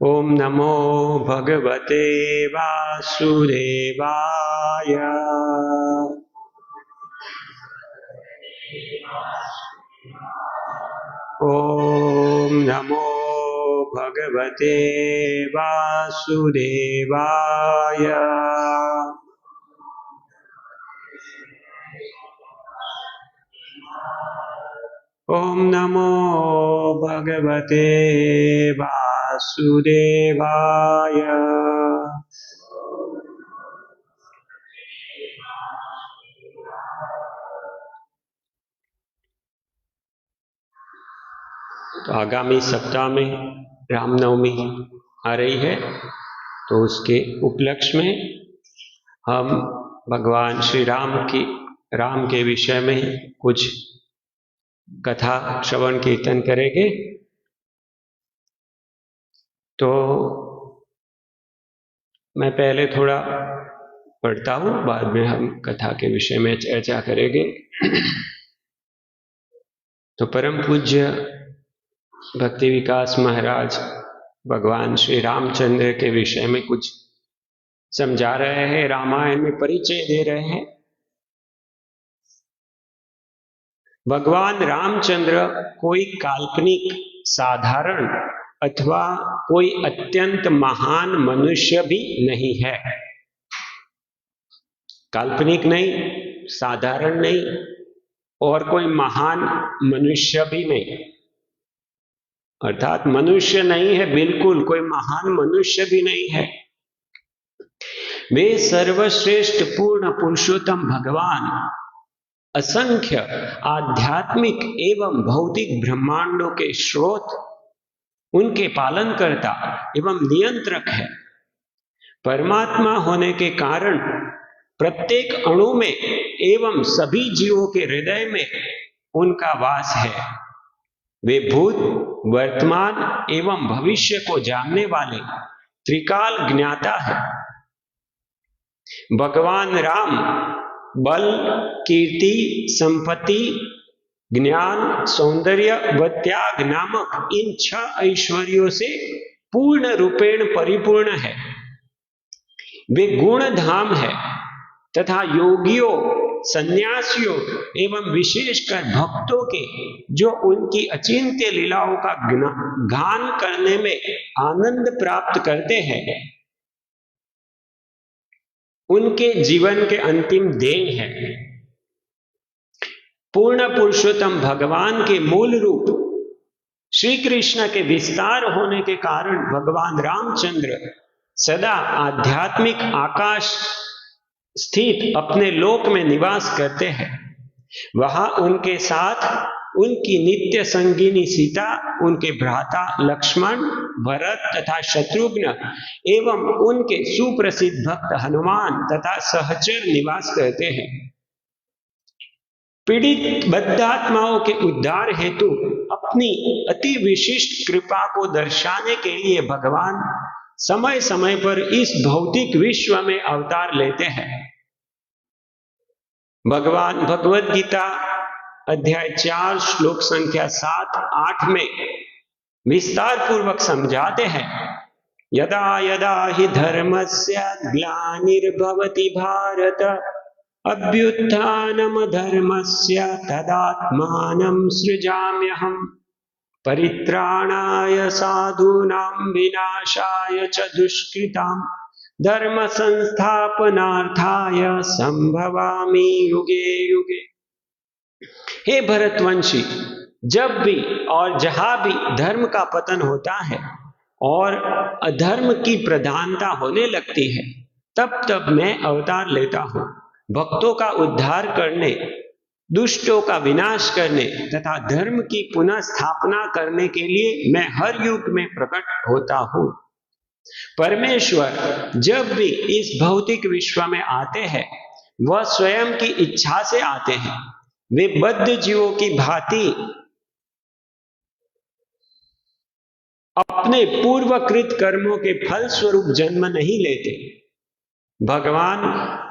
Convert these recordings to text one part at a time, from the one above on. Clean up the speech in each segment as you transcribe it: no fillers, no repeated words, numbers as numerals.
ओम नमो भगवते वासुदेवाय। ओम नमो भगवते वासुदेवाय। ओम नमो भगवते वासुदेवाय। तो आगामी सप्ताह में रामनवमी आ रही है, तो उसके उपलक्ष्य में हम भगवान श्री राम के विषय में कुछ कथा श्रवण कीर्तन करेंगे। तो मैं पहले थोड़ा पढ़ता हूँ, बाद में हम कथा के विषय में चर्चा करेंगे। तो परम पूज्य भक्ति विकास महाराज भगवान श्री रामचंद्र के विषय में कुछ समझा रहे हैं, रामायण में परिचय दे रहे हैं। भगवान रामचंद्र कोई काल्पनिक, साधारण अथवा कोई अत्यंत महान मनुष्य भी नहीं है। काल्पनिक नहीं, साधारण नहीं और कोई महान मनुष्य भी नहीं, अर्थात मनुष्य नहीं है, बिल्कुल कोई महान मनुष्य भी नहीं है। वे सर्वश्रेष्ठ पूर्ण पुरुषोत्तम भगवान असंख्य आध्यात्मिक एवं भौतिक ब्रह्मांडों के स्रोत, उनके पालनकर्ता एवं नियंत्रक है। परमात्मा होने के कारण प्रत्येक अणु में एवं सभी जीवों के हृदय में उनका वास है। वे भूत, वर्तमान एवं भविष्य को जानने वाले त्रिकाल ज्ञाता है। भगवान राम बल, कीर्ति, संपत्ति, ज्ञान, सौंदर्य व त्याग नामक इन 6 ऐश्वर्यों से पूर्ण रूपेण परिपूर्ण है। वे गुण धाम है तथा योगियों, सन्यासियों एवं विशेषकर भक्तों के जो उनकी अचिंत्य लीलाओं का गान करने में आनंद प्राप्त करते हैं, उनके जीवन के अंतिम ध्येय है। पूर्ण पुरुषोत्तम भगवान के मूल रूप श्री कृष्ण के विस्तार होने के कारण भगवान रामचंद्र सदा आध्यात्मिक आकाश स्थित अपने लोक में निवास करते हैं। वहां उनके साथ उनकी नित्य संगिनी सीता, उनके भ्राता लक्ष्मण, भरत तथा शत्रुघ्न एवं उनके सुप्रसिद्ध भक्त हनुमान तथा सहचर निवास करते हैं। पीड़ित बद्धात्माओं के उद्धार हेतु अपनी अति विशिष्ट कृपा को दर्शाने के लिए भगवान समय समय पर इस भौतिक विश्व में अवतार लेते हैं। भगवान भगवद गीता अध्याय 4 श्लोक संख्या 7-8 में विस्तार पूर्वक समझाते हैं, यदा यदा हि धर्मस्य ग्लानिर्भवति भारत अभ्युत्थानम धर्मस्य तदात्मानं सृजाम्यहम् परित्राणाय साधूनां विनाशाय च दुष्कृताम् धर्म संस्थापनार्थाय संभवामि युगे युगे। हे भरतवंशी, जब भी और जहां भी धर्म का पतन होता है और अधर्म की प्रधानता होने लगती है, तब तब मैं अवतार लेता हूं। भक्तों का उद्धार करने, दुष्टों का विनाश करने तथा धर्म की पुनः स्थापना करने के लिए मैं हर युग में प्रकट होता हूं। परमेश्वर जब भी इस भौतिक विश्व में आते हैं, वह स्वयं की इच्छा से आते हैं। वे बद्ध जीवों की भांति अपने पूर्वकृत कर्मों के फल स्वरूप जन्म नहीं लेते। भगवान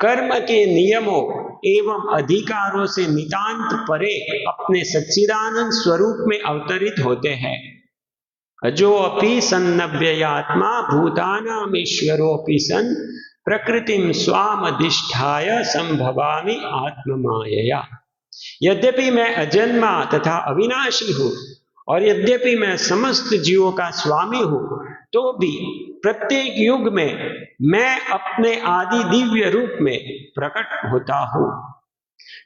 कर्म के नियमों एवं अधिकारों से नितांत परे अपने सच्चिदानंद स्वरूप में अवतरित होते हैं। अजो अपि सन्नव्ययात्मा भूतानामीश्वरोऽपि सन् प्रकृतिम स्वामधिष्ठाय संभवामि आत्ममायया। यद्यपि मैं अजन्मा तथा अविनाशी हूं और यद्यपि मैं समस्त जीवों का स्वामी हूं, तो भी प्रत्येक युग में मैं अपने आदि दिव्य रूप में प्रकट होता हूं।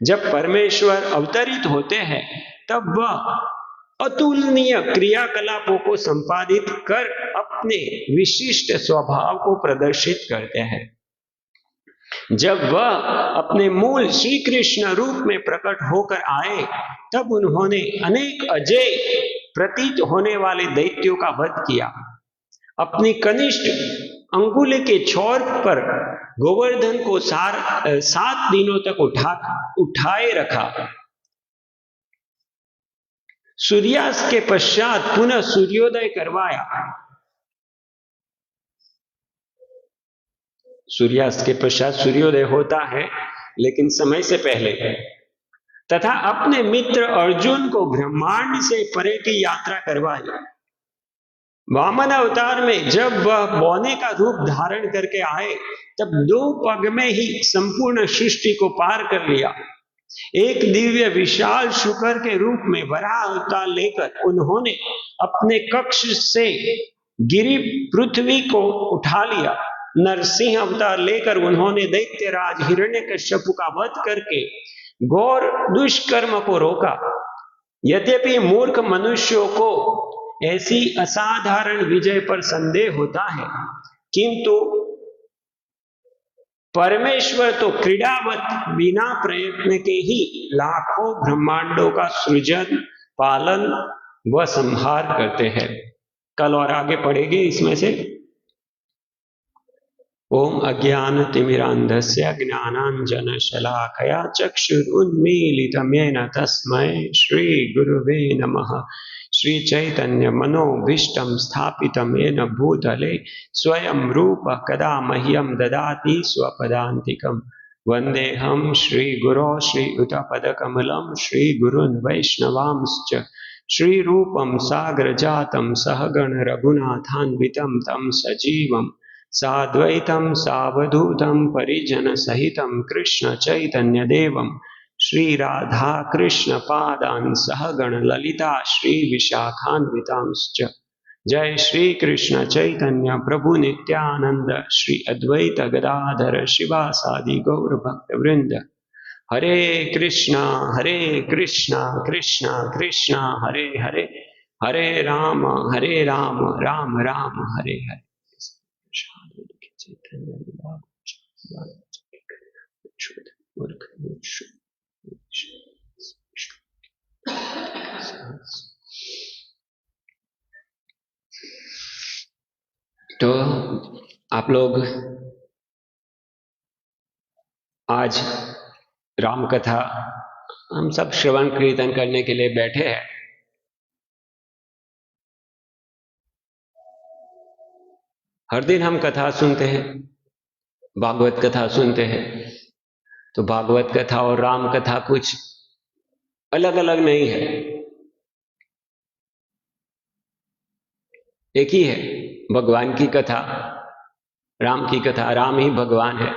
जब परमेश्वर अवतरित होते हैं तब वह अतुलनीय क्रियाकलापों को संपादित कर अपने विशिष्ट स्वभाव को प्रदर्शित करते हैं। जब वह अपने मूल श्री कृष्ण रूप में प्रकट होकर आए, तब उन्होंने अनेक अजय प्रतीत होने वाले दैत्यों का वध किया। अपनी कनिष्ठ अंगुली के छोर पर गोवर्धन को 7 दिनों तक उठाए रखा। सूर्यास्त के पश्चात पुनः सूर्योदय करवाया। सूर्यास्त के पश्चात सूर्योदय होता है, लेकिन समय से पहले। तथा अपने मित्र अर्जुन को ब्रह्मांड से परे की यात्रा करवाई। वामन अवतार में जब वह बौने का रूप धारण करके आए, तब 2 पग में ही संपूर्ण सृष्टि को पार कर लिया। एक दिव्य विशाल शुकर के रूप में वराह अवतार लेकर उन्होंने अपने कक्ष से गिरी पृथ्वी को उठा लिया। नरसिंह अवतार लेकर उन्होंने दैत्यराज हिरण्यकश्यप का वध करके घोर दुष्कर्म को रोका। यद्यपि मूर्ख मनुष्यों को ऐसी असाधारण विजय पर संदेह होता है, किंतु परमेश्वर तो क्रीड़ावत बिना प्रयत्न के ही लाखों ब्रह्मांडों का सृजन, पालन व संहार करते हैं। कल और आगे पढ़ेंगे इसमें से। ओम अज्ञानतिमिरान्धस्य ज्ञानाञ्जन शलाकया चक्षुरुन्मीलितं येन तस्मै श्री गुरुवे नमः। श्री चैतन्य मनोभीष्टं स्थापितं येन भूतले स्वयं रूप कदा मह्यं ददाति स्वपदान्तिकं। वन्देऽहं श्रीगुरो श्रीयुतपदकमलं श्रीगुरून् वैष्णवांश्च श्रीरूपं साग्रजातं सहगण रघुनाथान्वितं तं सजीवं साद्वैतं सावधूतं परिजन सहितं कृष्ण चैतन्य देवं श्री राधा कृष्ण पादान् सहगण ललिता श्री विशाखान्वितांश्च। जय श्री कृष्ण चैतन्य प्रभु नित्यानंद श्री अद्वैत गदाधर शिवासादि गौर भक्त वृंद। हरे कृष्णा कृष्णा कृष्णा हरे हरे, हरे राम राम राम हरे हरे। तो आप लोग आज राम कथा हम सब श्रवण कीर्तन करने के लिए बैठे हैं। हर दिन हम कथा सुनते हैं, भागवत कथा सुनते हैं। तो भागवत कथा और राम कथा कुछ अलग अलग नहीं है, एक ही है। भगवान की कथा, राम की कथा, राम ही भगवान है।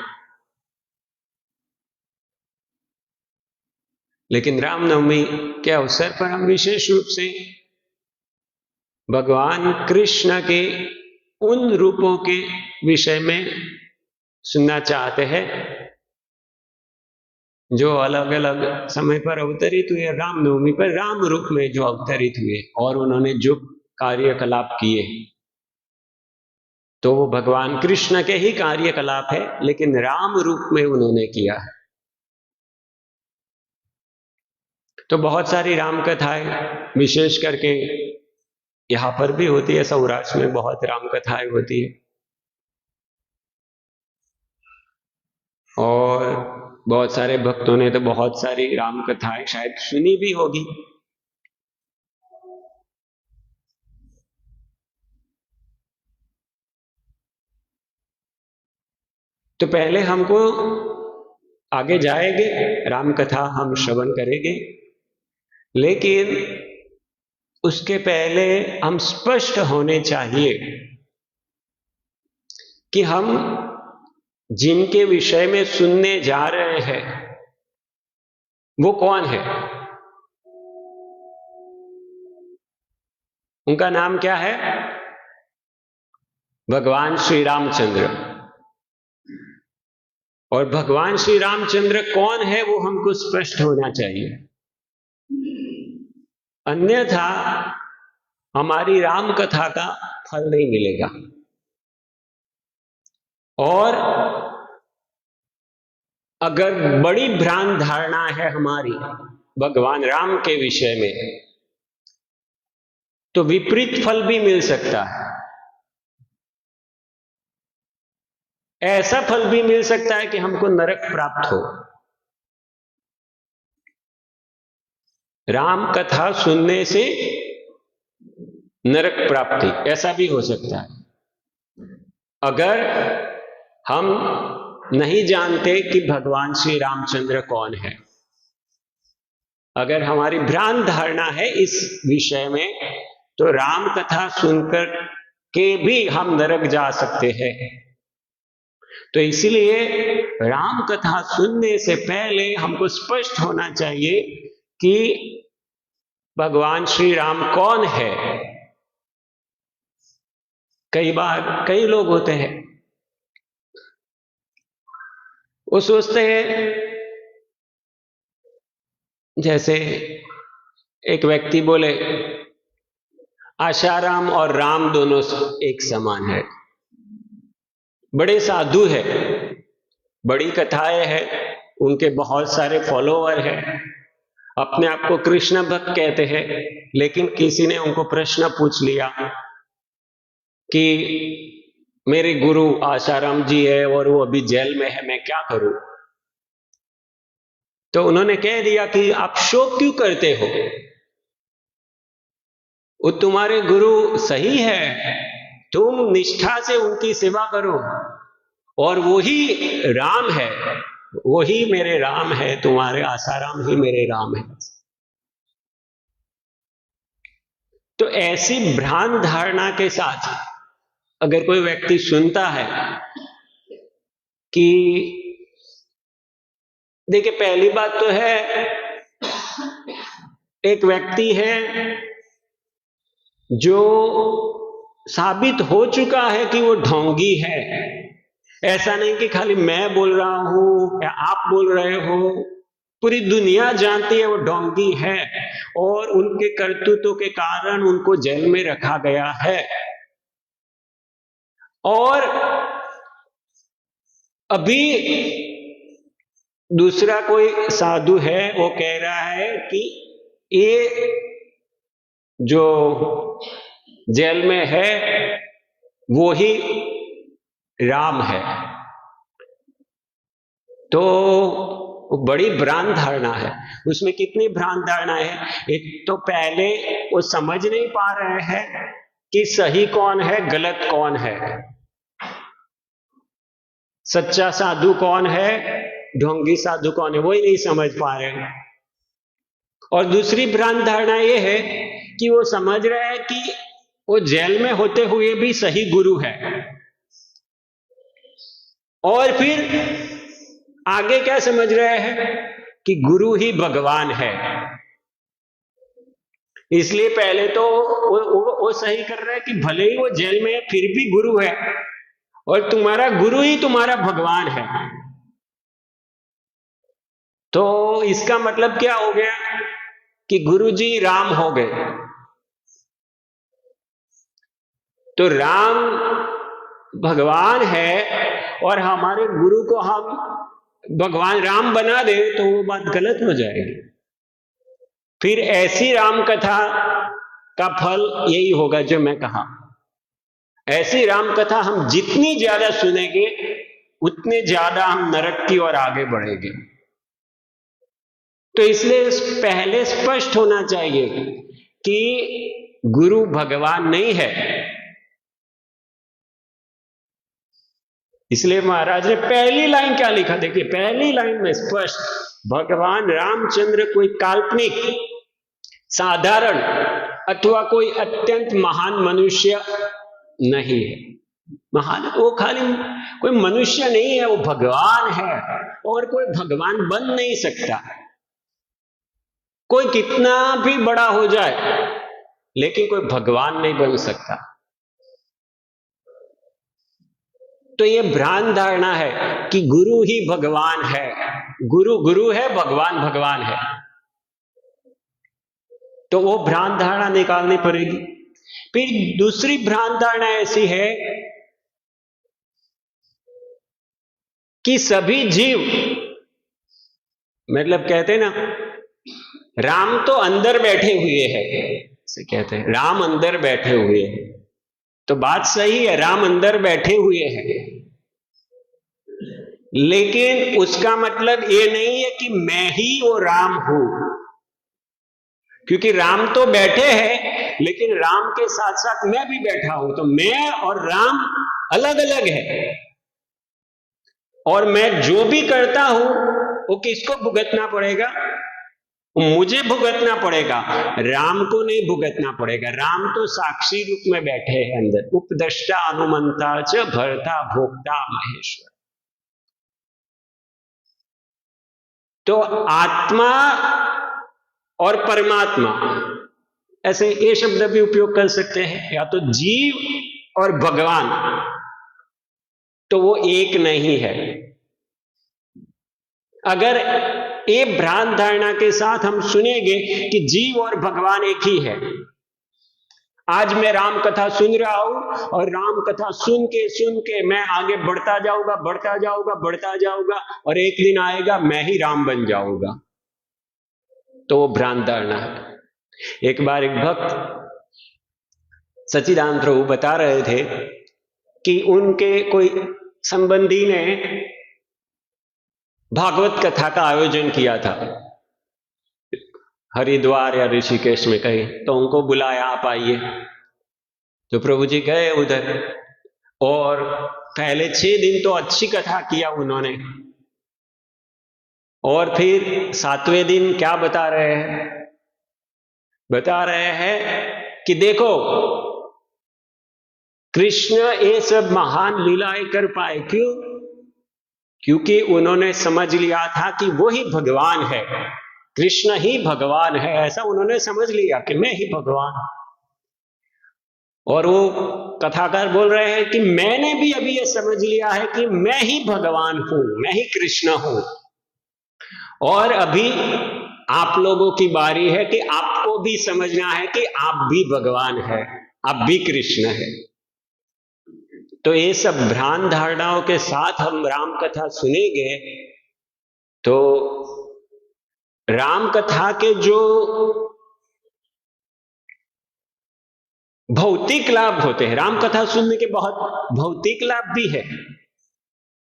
लेकिन रामनवमी के अवसर पर हम विशेष रूप से भगवान कृष्ण के उन रूपों के विषय में सुनना चाहते हैं जो अलग अलग समय पर अवतरित हुए। रामनवमी पर राम रूप में जो अवतरित हुए और उन्होंने जो कार्यकलाप किए, तो वो भगवान कृष्ण के ही कार्यकलाप है, लेकिन राम रूप में उन्होंने किया है। तो बहुत सारी राम कथाएं विशेष करके यहां पर भी होती है, सौराष्ट्र में बहुत राम कथाएं होती है। और बहुत सारे भक्तों ने तो बहुत सारी राम कथाएं शायद सुनी भी होगी। तो पहले हमको आगे जाएंगे, राम कथा हम श्रवण करेंगे, लेकिन उसके पहले हम स्पष्ट होने चाहिए कि हम जिनके विषय में सुनने जा रहे हैं वो कौन है। उनका नाम क्या है? भगवान श्री रामचंद्र। और भगवान श्री रामचंद्र कौन है वो हमको स्पष्ट होना चाहिए, अन्यथा हमारी राम कथा का फल नहीं मिलेगा। और अगर बड़ी भ्रांत धारणा है हमारी भगवान राम के विषय में तो विपरीत फल भी मिल सकता है। ऐसा फल भी मिल सकता है कि हमको नरक प्राप्त हो। राम कथा सुनने से नरक प्राप्ति, ऐसा भी हो सकता है अगर हम नहीं जानते कि भगवान श्री रामचंद्र कौन है। अगर हमारी भ्रांत धारणा है इस विषय में तो राम कथा सुनकर के भी हम नरक जा सकते हैं। तो इसलिए राम कथा सुनने से पहले हमको स्पष्ट होना चाहिए कि भगवान श्री राम कौन है। कई बार कई लोग होते हैं वो सोचते हैं, जैसे एक व्यक्ति बोले आशाराम और राम दोनों एक समान है, बड़े साधु है, बड़ी कथाएं हैं, उनके बहुत सारे फॉलोअर हैं, अपने आप को कृष्ण भक्त कहते हैं। लेकिन किसी ने उनको प्रश्न पूछ लिया कि मेरे गुरु आशाराम जी है और वो अभी जेल में है, मैं क्या करूं? तो उन्होंने कह दिया कि आप शोक क्यों करते हो, वो तुम्हारे गुरु सही है, तुम निष्ठा से उनकी सेवा करो और वही राम है, वही मेरे राम है, तुम्हारे आसाराम ही मेरे राम है। तो ऐसी भ्रांत धारणा के साथ अगर कोई व्यक्ति सुनता है कि देखिए, पहली बात तो है एक व्यक्ति है जो साबित हो चुका है कि वो ढोंगी है। ऐसा नहीं कि खाली मैं बोल रहा हूं या आप बोल रहे हो, पूरी दुनिया जानती है वो ढोंगी है और उनके करतूतों के कारण उनको जेल में रखा गया है। और अभी दूसरा कोई साधु है वो कह रहा है कि ये जो जेल में है वो ही राम है। तो बड़ी भ्रांत धारणा है। उसमें कितनी भ्रांत धारणा है? एक तो पहले वो समझ नहीं पा रहे हैं कि सही कौन है, गलत कौन है, सच्चा साधु कौन है, ढोंगी साधु कौन है, वो ही नहीं समझ पा रहे हैं। और दूसरी भ्रांत धारणा ये है कि वो समझ रहे हैं कि वो जेल में होते हुए भी सही गुरु है। और फिर आगे क्या समझ रहे हैं कि गुरु ही भगवान है। इसलिए पहले तो वो सही कर रहे हैं कि भले ही वो जेल में है फिर भी गुरु है और तुम्हारा गुरु ही तुम्हारा भगवान है। तो इसका मतलब क्या हो गया कि गुरु जी राम हो गए। तो राम भगवान है और हमारे गुरु को हम भगवान राम बना दे तो वो बात गलत हो जाएगी। फिर ऐसी राम कथा का फल यही होगा जो मैं कहा। ऐसी राम कथा हम जितनी ज्यादा सुनेंगे उतने ज्यादा हम नरक की ओर आगे बढ़ेंगे। तो इसलिए पहले स्पष्ट होना चाहिए कि गुरु भगवान नहीं है। इसलिए महाराज ने पहली लाइन क्या लिखा, देखिए पहली लाइन में स्पष्ट, भगवान रामचंद्र कोई काल्पनिक साधारण अथवा कोई अत्यंत महान मनुष्य नहीं है। महान वो खाली कोई मनुष्य नहीं है, वो भगवान है, और कोई भगवान बन नहीं सकता। कोई कितना भी बड़ा हो जाए लेकिन कोई भगवान नहीं बन सकता। तो ये भ्रांत धारणा है कि गुरु ही भगवान है, गुरु गुरु है, भगवान भगवान है। तो वो भ्रांत धारणा निकालनी पड़ेगी। फिर दूसरी भ्रांत धारणा ऐसी है कि सभी जीव, मतलब कहते ना, राम तो अंदर बैठे हुए हैं, से कहते हैं राम अंदर बैठे हुए हैं। तो बात सही है, राम अंदर बैठे हुए हैं, लेकिन उसका मतलब ये नहीं है कि मैं ही वो राम हूं। क्योंकि राम तो बैठे हैं, लेकिन राम के साथ साथ मैं भी बैठा हूं। तो मैं और राम अलग अलग है, और मैं जो भी करता हूं वो किसको भुगतना पड़ेगा? मुझे भुगतना पड़ेगा, राम को नहीं भुगतना पड़ेगा। राम तो साक्षी रूप में बैठे हैं अंदर। उपदष्टा अनुमंता च भर्ता भोक्ता महेश्वर। तो आत्मा और परमात्मा, ऐसे ये शब्द भी उपयोग कर सकते हैं, या तो जीव और भगवान, तो वो एक नहीं है। अगर ये भ्रांत धारणा के साथ हम सुनेंगे कि जीव और भगवान एक ही है। आज मैं राम कथा सुन रहा हूं, और राम कथा सुन के मैं आगे बढ़ता जाऊंगा, बढ़ता जाऊंगा, बढ़ता जाऊंगा, और एक दिन आएगा मैं ही राम बन जाऊंगा। तो वो भ्रांत धारणा है। एक बार एक भक्त सच्चिदानंद प्रभु बता रहे थे कि उनके कोई संबंधी ने भागवत कथा का आयोजन किया था हरिद्वार या ऋषिकेश में कहीं, तो उनको बुलाया, आप आइए। तो प्रभु जी गए उधर, और पहले 6 दिन तो अच्छी कथा किया उन्होंने, और फिर 7वें दिन क्या बता रहे हैं? बता रहे हैं कि देखो, कृष्ण ये सब महान लीलाएं कर पाए। क्यों? क्योंकि उन्होंने समझ लिया था कि वो ही भगवान है, कृष्ण ही भगवान है। ऐसा उन्होंने समझ लिया कि मैं ही भगवान। और वो कथाकार बोल रहे हैं कि मैंने भी अभी ये समझ लिया है कि मैं ही भगवान हूं, मैं ही कृष्ण हूं। और अभी आप लोगों की बारी है कि आपको भी समझना है कि आप भी भगवान है, आप भी कृष्ण है। तो ये सब भ्रांत धारणाओं के साथ हम राम कथा सुनेंगे, तो राम कथा के जो भौतिक लाभ होते हैं, राम कथा सुनने के बहुत भौतिक लाभ भी है।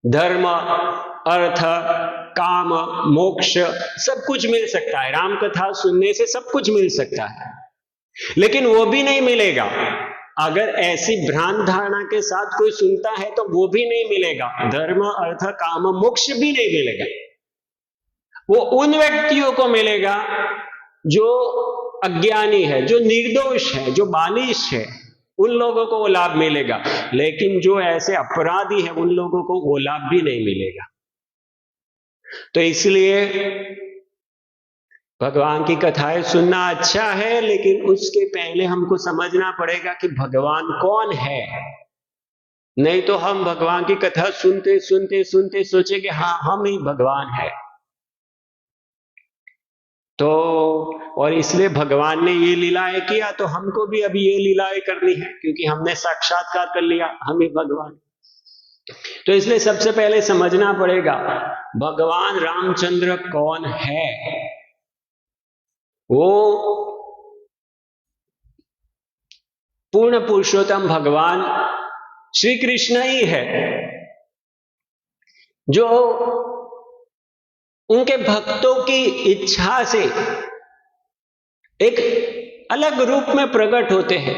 धर्म, अर्थ, काम, मोक्ष सब कुछ मिल सकता है। राम कथा सुनने से सब कुछ मिल सकता है, लेकिन वो भी नहीं मिलेगा अगर ऐसी भ्रांत धारणा के साथ कोई सुनता है, तो वो भी नहीं मिलेगा। धर्म, अर्थ, काम, मोक्ष भी नहीं मिलेगा। वो उन व्यक्तियों को मिलेगा जो अज्ञानी है, जो निर्दोष है, जो बालिश है, उन लोगों को वो लाभ मिलेगा। लेकिन जो ऐसे अपराधी है, उन लोगों को वो लाभ भी नहीं मिलेगा। तो इसलिए भगवान की कथाएं सुनना अच्छा है, लेकिन उसके पहले हमको समझना पड़ेगा कि भगवान कौन है। नहीं तो हम भगवान की कथा सुनते सुनते सुनते सोचेंगे हाँ हम ही भगवान है। तो और इसलिए भगवान ने ये लीलाएं किया, तो हमको भी अभी ये लीलाएं करनी है, क्योंकि हमने साक्षात्कार कर लिया हम ही भगवान। तो इसलिए सबसे पहले समझना पड़ेगा भगवान रामचंद्र कौन है। वो पूर्ण पुरुषोत्तम भगवान श्री कृष्ण ही है, जो उनके भक्तों की इच्छा से एक अलग रूप में प्रकट होते हैं।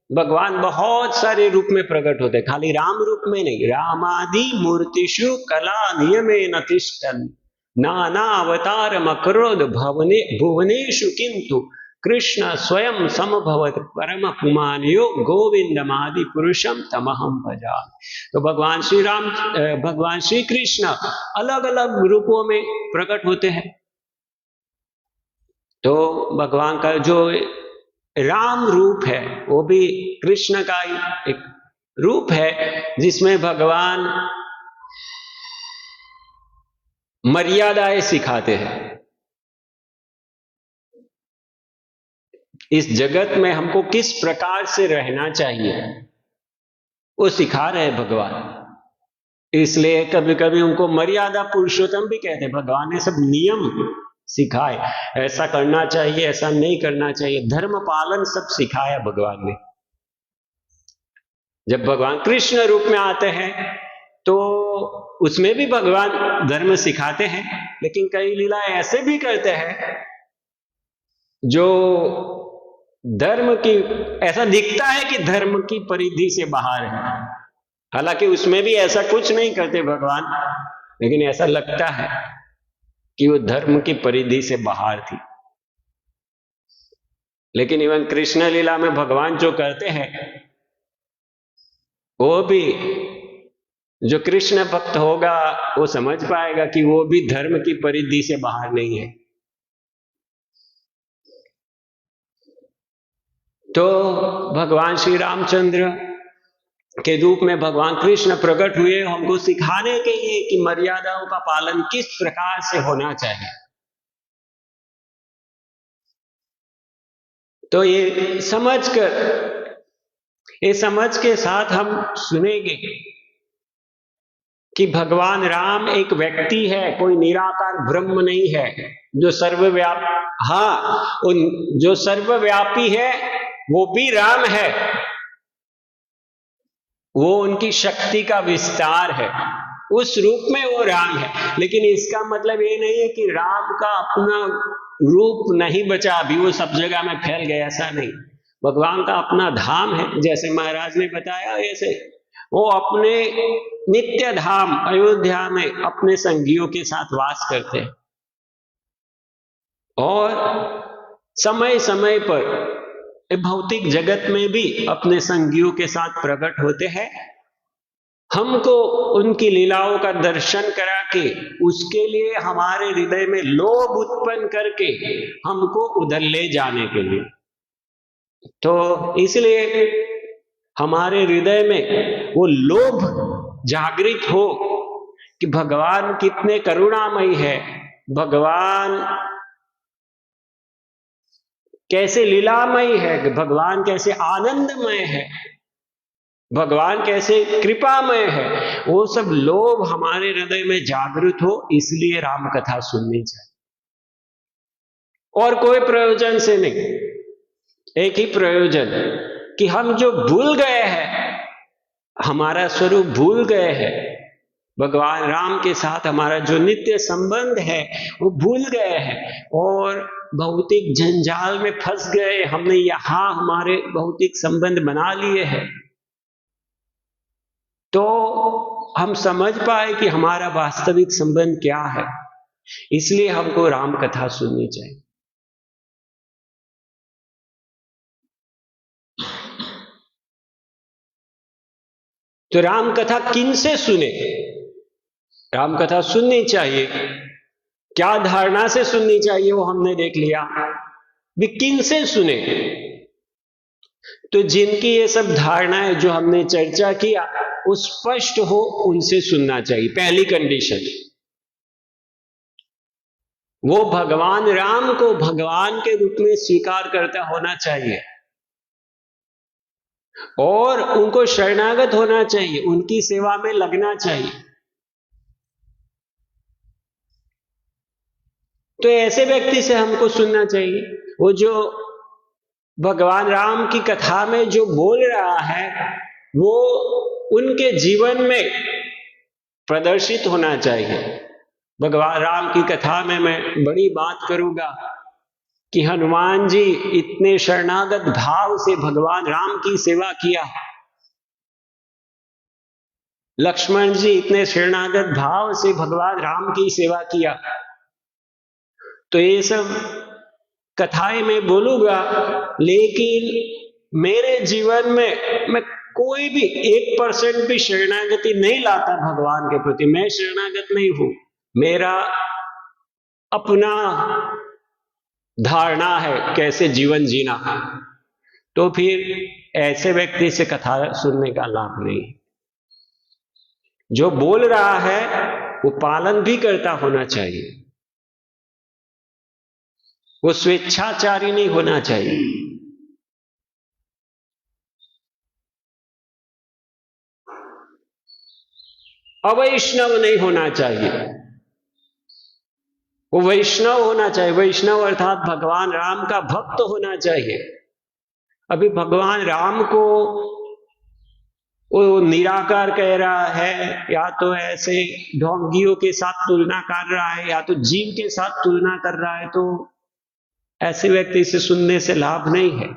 भगवान बहुत सारे रूप में प्रकट होते हैं, खाली राम रूप में नहीं। रामादि मूर्तिषु कला नियमेन तिष्ठन् नाना अवतार मकरोद भुवनेषु किंतु कृष्ण स्वयं समभवत परम पुमानयो गोविंदमादि पुरुषम तमहम भजामि। तो भगवान श्री कृष्ण अलग अलग रूपों में प्रकट होते हैं। तो भगवान का जो राम रूप है वो भी कृष्ण का एक रूप है, जिसमें भगवान मर्यादाएं सिखाते हैं। इस जगत में हमको किस प्रकार से रहना चाहिए वो सिखा रहे हैं भगवान। इसलिए कभी कभी उनको मर्यादा पुरुषोत्तम भी कहते हैं। भगवान ने सब नियम सिखाए, ऐसा करना चाहिए, ऐसा नहीं करना चाहिए, धर्म पालन सब सिखाया भगवान ने। जब भगवान कृष्ण रूप में आते हैं तो उसमें भी भगवान धर्म सिखाते हैं, लेकिन कई लीलाएं ऐसे भी करते हैं जो धर्म की, ऐसा दिखता है कि धर्म की परिधि से बाहर है, हालांकि उसमें भी ऐसा कुछ नहीं करते भगवान, लेकिन ऐसा लगता है कि वो धर्म की परिधि से बाहर थी। लेकिन इवन कृष्ण लीला में भगवान जो करते हैं वो भी, जो कृष्ण भक्त होगा वो समझ पाएगा कि वो भी धर्म की परिधि से बाहर नहीं है। तो भगवान श्री रामचंद्र के रूप में भगवान कृष्ण प्रकट हुए हमको सिखाने के लिए कि मर्यादाओं का पालन किस प्रकार से होना चाहिए। तो ये समझ के साथ हम सुनेंगे कि भगवान राम एक व्यक्ति है, कोई निराकार ब्रह्म नहीं है जो जो सर्वव्यापी है वो भी राम है, वो उनकी शक्ति का विस्तार है, उस रूप में वो राम है। लेकिन इसका मतलब ये नहीं है कि राम का अपना रूप नहीं बचा, अभी वो सब जगह में फैल गया, ऐसा नहीं। भगवान का अपना धाम है, जैसे महाराज ने बताया, ऐसे वो अपने नित्य धाम अयोध्या में अपने संगियों के साथ वास करते हैं और समय समय पर भौतिक जगत में भी अपने संगियों के साथ प्रकट होते हैं। हमको उनकी लीलाओं का दर्शन करा के उसके लिए हमारे हृदय में लोभ उत्पन्न करके हमको उधर ले जाने के लिए। तो इसलिए हमारे हृदय में वो लोभ जागृत हो कि भगवान कितने करुणामयी है, भगवान कैसे लीलामयी है, भगवान कैसे आनंदमय है, भगवान कैसे कृपामय है, वो सब लोभ हमारे हृदय में जागृत हो, इसलिए राम कथा सुननी चाहिए। और कोई प्रयोजन से नहीं, एक ही प्रयोजन कि हम जो भूल गए हैं, हमारा स्वरूप भूल गए हैं, भगवान राम के साथ हमारा जो नित्य संबंध है वो भूल गए हैं और भौतिक जंजाल में फंस गए। हमने यहां हमारे भौतिक संबंध बना लिए हैं, तो हम समझ पाए कि हमारा वास्तविक संबंध क्या है। इसलिए हमको राम कथा सुननी चाहिए। तो राम कथा किन से सुने? राम कथा सुननी चाहिए, क्या धारणा से सुननी चाहिए वो हमने देख लिया। भी किन से सुने? तो जिनकी ये सब धारणाएं जो हमने चर्चा किया वो स्पष्ट हो, उनसे सुनना चाहिए। पहली कंडीशन, वो भगवान राम को भगवान के रूप में स्वीकार करता होना चाहिए और उनको शरणागत होना चाहिए, उनकी सेवा में लगना चाहिए। तो ऐसे व्यक्ति से हमको सुनना चाहिए, वो जो भगवान राम की कथा में जो बोल रहा है वो उनके जीवन में प्रदर्शित होना चाहिए। भगवान राम की कथा में मैं बड़ी बात करूंगा कि हनुमान जी इतने शरणागत भाव से भगवान राम की सेवा किया, लक्ष्मण जी इतने शरणागत भाव से भगवान राम की सेवा किया। तो ये सब कथाएं मैं बोलूंगा, लेकिन मेरे जीवन में मैं कोई भी 1% भी शरणागति नहीं लाता भगवान के प्रति। मैं शरणागत नहीं हूं, मेरा अपना धारणा है कैसे जीवन जीना है, तो फिर ऐसे व्यक्ति से कथा सुनने का लाभ नहीं। जो बोल रहा है वो पालन भी करता होना चाहिए, वो स्वेच्छाचारी नहीं होना चाहिए। अवैष्णव नहीं होना चाहिए, वो वैष्णव होना चाहिए। वैष्णव अर्थात भगवान राम का भक्त होना चाहिए। अभी भगवान राम को वो निराकार कह रहा है, या तो ऐसे ढोंगियों के साथ तुलना कर रहा है, या तो जीव के साथ तुलना कर रहा है, तो ऐसे व्यक्ति से सुनने से लाभ नहीं है।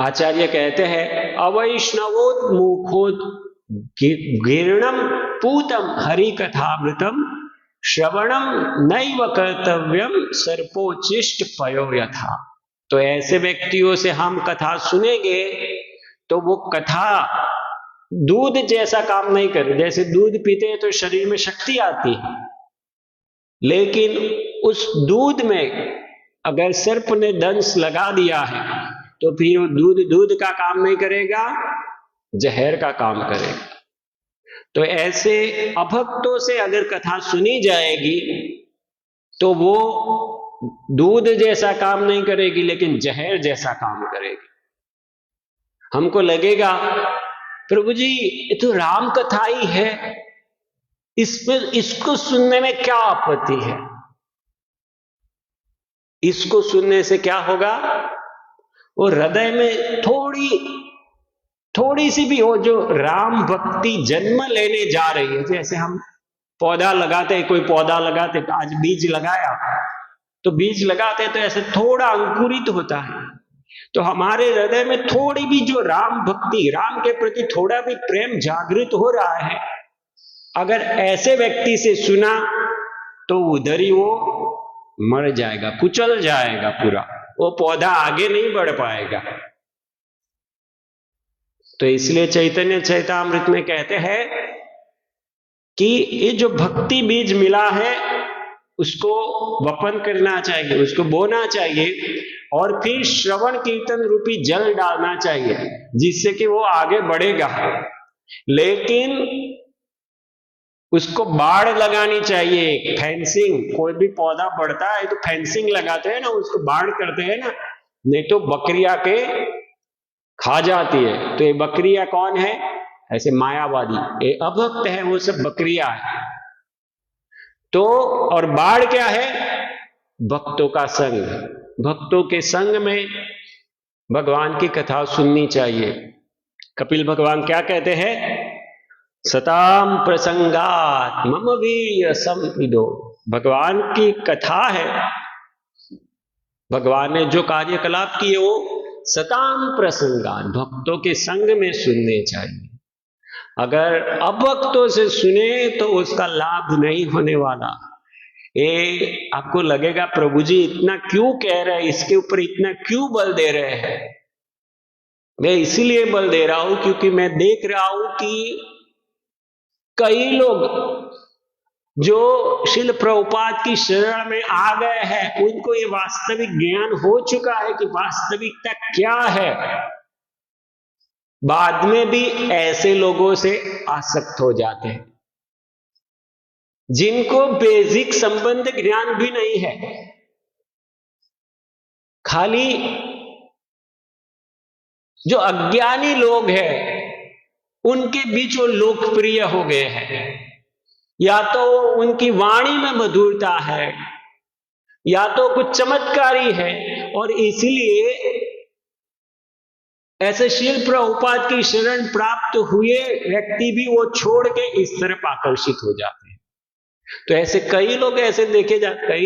आचार्य कहते हैं अवैष्णवोन्मुखोद गीर्णम पूतम हरि कथामृतम श्रवणम नैव कर्तव्यम सर्पोचिष्ट पयो यथा। तो ऐसे व्यक्तियों से हम कथा सुनेंगे तो वो कथा दूध जैसा काम नहीं करे। जैसे दूध पीते हैं तो शरीर में शक्ति आती है, लेकिन उस दूध में अगर सर्प ने दंश लगा दिया है तो फिर वो दूध का काम नहीं करेगा, जहर का काम करेगा। तो ऐसे अभक्तों से अगर कथा सुनी जाएगी तो वो दूध जैसा काम नहीं करेगी, लेकिन जहर जैसा काम करेगी। हमको लगेगा प्रभु जी ये तो राम कथा ही है, इसको सुनने में क्या आपत्ति है। इसको सुनने से क्या होगा, वो हृदय में थोड़ी सी भी हो जो राम भक्ति जन्म लेने जा रही है। जैसे हम पौधा लगाते हैं, कोई पौधा लगाते, आज बीज लगाया तो बीज लगाते तो ऐसे थोड़ा अंकुरित होता है। तो हमारे हृदय में थोड़ी भी जो राम भक्ति, राम के प्रति थोड़ा भी प्रेम जागृत हो रहा है, अगर ऐसे व्यक्ति से सुना तो उधर ही वो मर जाएगा, कुचल जाएगा पूरा, वो पौधा आगे नहीं बढ़ पाएगा। तो इसलिए चैतन्य चैतामृत में कहते हैं कि ये जो भक्ति बीज मिला है उसको वपन करना चाहिए, उसको बोना चाहिए, और फिर श्रवण कीर्तन रूपी जल डालना चाहिए, जिससे कि वो आगे बढ़ेगा। लेकिन उसको बाड़ लगानी चाहिए, फेंसिंग। कोई भी पौधा बढ़ता है तो फेंसिंग लगाते हैं ना, उसको बाड़ करते हैं ना, नहीं तो बकरियां के खा जाती है। तो ये बकरियां कौन है, ऐसे मायावादी, ये अभक्त है, वो सब बकरियां है। तो और बाढ़ क्या है, भक्तों का संग। भक्तों के संग में भगवान की कथा सुननी चाहिए। कपिल भगवान क्या कहते हैं, सताम प्रसंगात मम वीर्य संविदो। भगवान की कथा है, भगवान ने जो कार्यकलाप किए वो सताम प्रसंगात भक्तों के संग में सुनने चाहिए। अगर अभक्तों से सुने तो उसका लाभ नहीं होने वाला। ये आपको लगेगा प्रभु जी इतना क्यों कह रहे हैं, इसके ऊपर इतना क्यों बल दे रहे हैं। मैं इसीलिए बल दे रहा हूं क्योंकि मैं देख रहा हूं कि कई लोग जो शिल प्रभुपाद की शरण में आ गए हैं, उनको ये वास्तविक ज्ञान हो चुका है कि वास्तविकता क्या है। बाद में भी ऐसे लोगों से आसक्त हो जाते हैं जिनको बेसिक संबंध ज्ञान भी नहीं है, खाली जो अज्ञानी लोग हैं उनके बीच वो लोकप्रिय हो गए हैं। या तो उनकी वाणी में मधुरता है, या तो कुछ चमत्कारी है, और इसलिए ऐसे शील प्रभुपाद की शरण प्राप्त हुए व्यक्ति भी वो छोड़ के इस तरफ आकर्षित हो जाते हैं। तो ऐसे कई लोग ऐसे देखे जाते, कई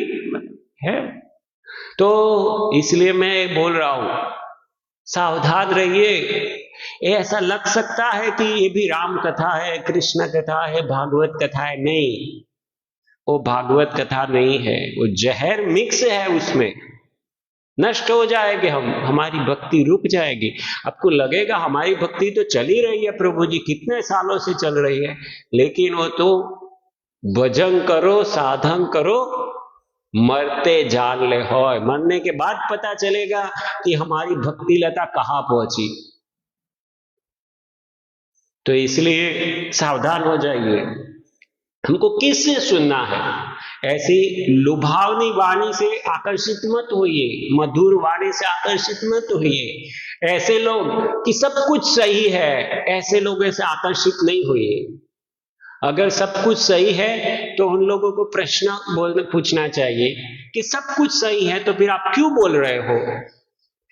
है। तो इसलिए मैं बोल रहा हूं सावधान रहिए। ऐसा लग सकता है कि ये भी राम कथा है, कृष्ण कथा है, भागवत कथा है। नहीं, वो भागवत कथा नहीं है, वो जहर मिक्स है उसमें। नष्ट हो जाएंगे हम, हमारी भक्ति रुक जाएगी। आपको लगेगा हमारी भक्ति तो चल ही रही है प्रभु जी, कितने सालों से चल रही है, लेकिन वो तो भजन करो, साधन करो, मरते जान ले हो, मरने के बाद पता चलेगा कि हमारी भक्ति लता कहां पहुंची। तो इसलिए सावधान हो जाइए। हमको किससे सुनना है? ऐसी लुभावनी वाणी से आकर्षित मत होइए, मधुर वाणी से आकर्षित मत होइए। ऐसे लोग कि सब कुछ सही है, ऐसे लोगों से आकर्षित नहीं होइए। अगर सब कुछ सही है तो उन लोगों को प्रश्न पूछना चाहिए कि सब कुछ सही है तो फिर आप क्यों बोल रहे हो?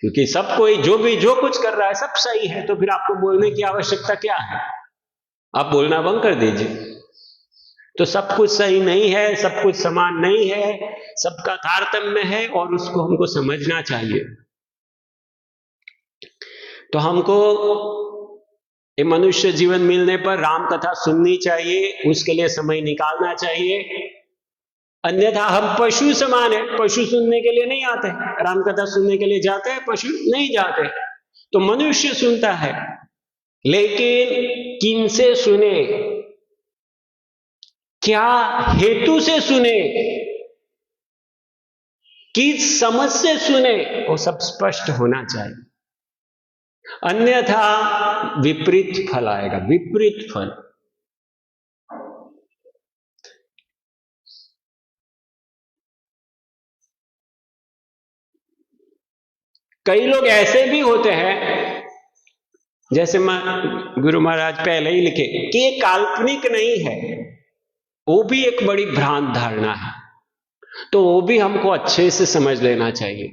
क्योंकि सब कोई जो कुछ कर रहा है सब सही है, तो फिर आपको बोलने की आवश्यकता क्या है? आप बोलना बंद कर दीजिए। तो सब कुछ सही नहीं है, सब कुछ समान नहीं है, सबका तारतम्य है और उसको हमको समझना चाहिए। तो हमको ये मनुष्य जीवन मिलने पर राम कथा सुननी चाहिए, उसके लिए समय निकालना चाहिए। अन्यथा हम पशु समान है, पशु सुनने के लिए नहीं आते, राम कथा सुनने के लिए जाते हैं, पशु नहीं जाते। तो मनुष्य सुनता है, लेकिन किनसे सुने, क्या हेतु से सुने, किस समझ से सुने, वो सब स्पष्ट होना चाहिए। अन्यथा विपरीत फल आएगा, विपरीत फल। कई लोग ऐसे भी होते हैं, जैसे गुरु महाराज पहले ही लिखे कि ये काल्पनिक नहीं है, वो भी एक बड़ी भ्रांत धारणा है। तो वो भी हमको अच्छे से समझ लेना चाहिए,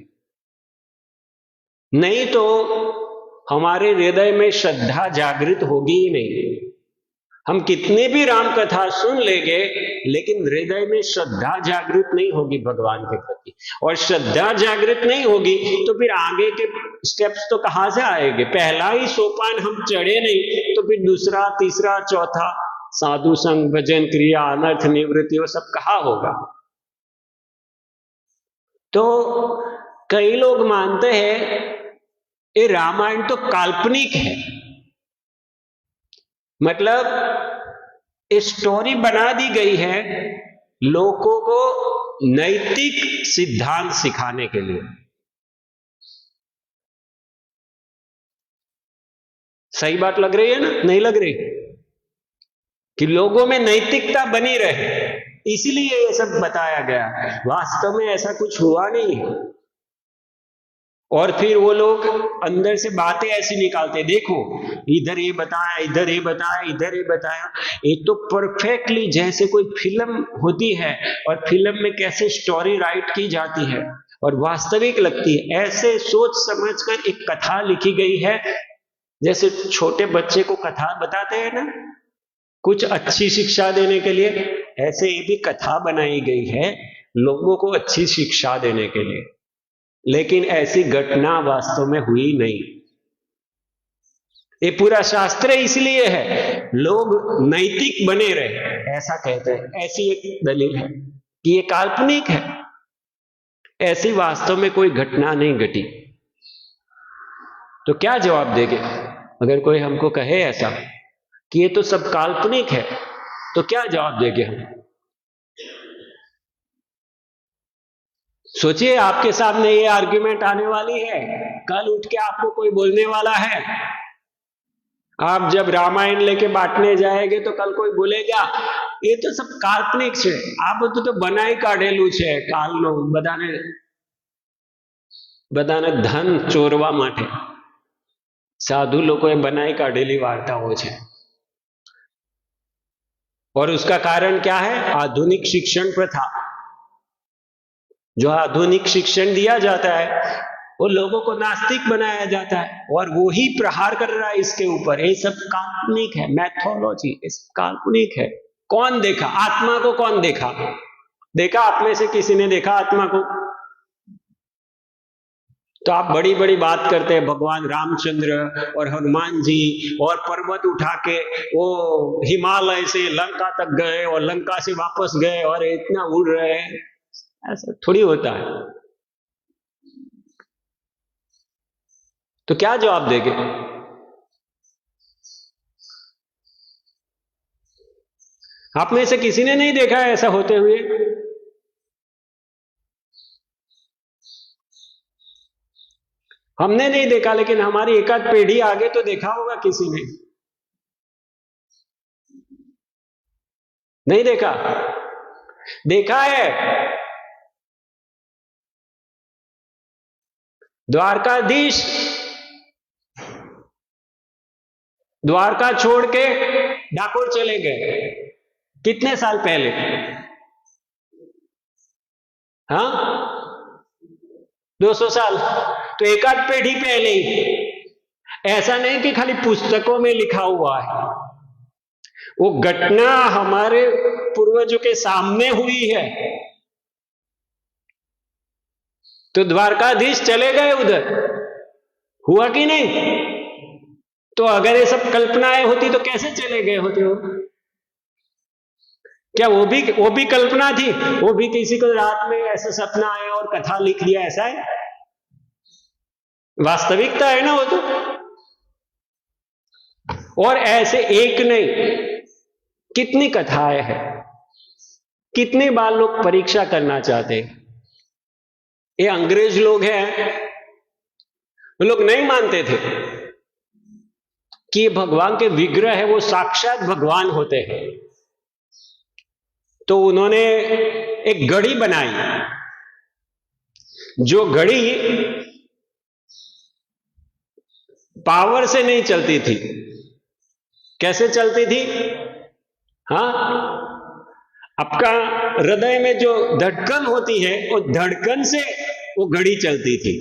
नहीं तो हमारे हृदय में श्रद्धा जागृत होगी ही नहीं। हम कितने भी राम कथा सुन लेंगे, लेकिन हृदय में श्रद्धा जागृत नहीं होगी भगवान के प्रति, और श्रद्धा जागृत नहीं होगी तो फिर आगे के स्टेप्स तो कहां से आएंगे? पहला ही सोपान हम चढ़े नहीं तो फिर दूसरा, तीसरा, चौथा, साधु संग, भजन, क्रिया, अनर्थ निवृत्ति, वो सब कहां होगा? तो कई लोग मानते हैं ये रामायण तो काल्पनिक है, मतलब स्टोरी बना दी गई है लोगों को नैतिक सिद्धांत सिखाने के लिए। सही बात लग रही है ना? नहीं लग रही? कि लोगों में नैतिकता बनी रहे, इसलिए ये सब बताया गया। वास्तव में ऐसा कुछ हुआ नहीं है। और फिर वो लोग अंदर से बातें ऐसी निकालते, देखो इधर ये बताया, इधर ये बताया, इधर ये बताया। ये तो परफेक्टली जैसे कोई फिल्म होती है और फिल्म में कैसे स्टोरी राइट की जाती है और वास्तविक लगती है, ऐसे सोच समझकर एक कथा लिखी गई है। जैसे छोटे बच्चे को कथा बताते हैं ना, कुछ अच्छी शिक्षा देने के लिए, ऐसे ये भी कथा बनाई गई है लोगों को अच्छी शिक्षा देने के लिए। लेकिन ऐसी घटना वास्तव में हुई नहीं। ये पूरा शास्त्र इसलिए है लोग नैतिक बने रहे, ऐसा कहते हैं। ऐसी एक दलील है कि ये काल्पनिक है, ऐसी वास्तव में कोई घटना नहीं घटी। तो क्या जवाब देंगे अगर कोई हमको कहे ऐसा कि ये तो सब काल्पनिक है? तो क्या जवाब देंगे हम? सोचिए, आपके सामने ये आर्ग्यूमेंट आने वाली है, कल उठ के आपको कोई बोलने वाला है। आप जब रामायण लेके बांटने जाएंगे तो कल कोई बोलेगा ये तो सब काल्पनिक है, आप तो बनाई काढ़ेलू है, कालनो बधाने धन चोरवा माटे साधु लोगों बनाई काढ़ेली वार्ताओं है। और उसका कारण क्या है? आधुनिक शिक्षण प्रथा। जो आधुनिक शिक्षण दिया जाता है वो लोगों को नास्तिक बनाया जाता है और वो ही प्रहार कर रहा है इसके ऊपर। ये सब काल्पनिक है, मैथोलॉजी काल्पनिक है। कौन देखा आत्मा को? कौन देखा? देखा आप में से किसी ने देखा आत्मा को? तो आप बड़ी बड़ी बात करते हैं भगवान रामचंद्र और हनुमान जी और पर्वत उठा के वो हिमालय से लंका तक गए और लंका से वापस गए और इतना उड़ रहे हैं, ऐसा थोड़ी होता है। तो क्या जवाब देंगे? आप में से किसी ने नहीं देखा है ऐसा होते हुए? हमने नहीं देखा, लेकिन हमारी एक आध पीढ़ी आगे तो देखा होगा किसी ने। नहीं देखा? देखा है। द्वारकाधीश द्वारका छोड़ के डाकोर चले गए कितने साल पहले? हाँ, 200 साल। तो एक आध पीढ़ी पहले ही। ऐसा नहीं कि खाली पुस्तकों में लिखा हुआ है, वो घटना हमारे पूर्वजों के सामने हुई है। तो द्वारकाधीश चले गए उधर, हुआ कि नहीं? तो अगर ये सब कल्पनाएं होती तो कैसे चले गए होते हो? क्या वो भी कल्पना थी? वो भी किसी को रात में ऐसा सपना आया और कथा लिख दिया, ऐसा है? वास्तविकता है ना वो तो। और ऐसे एक नहीं, कितनी कथाएं हैं, कितनी बार लोग परीक्षा करना चाहते हैं। ये अंग्रेज लोग हैं, वो लोग नहीं मानते थे कि ये भगवान के विग्रह है, वो साक्षात भगवान होते हैं। तो उन्होंने एक घड़ी बनाई, जो घड़ी पावर से नहीं चलती थी। कैसे चलती थी? हाँ, आपका हृदय में जो धड़कन होती है, वो धड़कन से वो घड़ी चलती थी।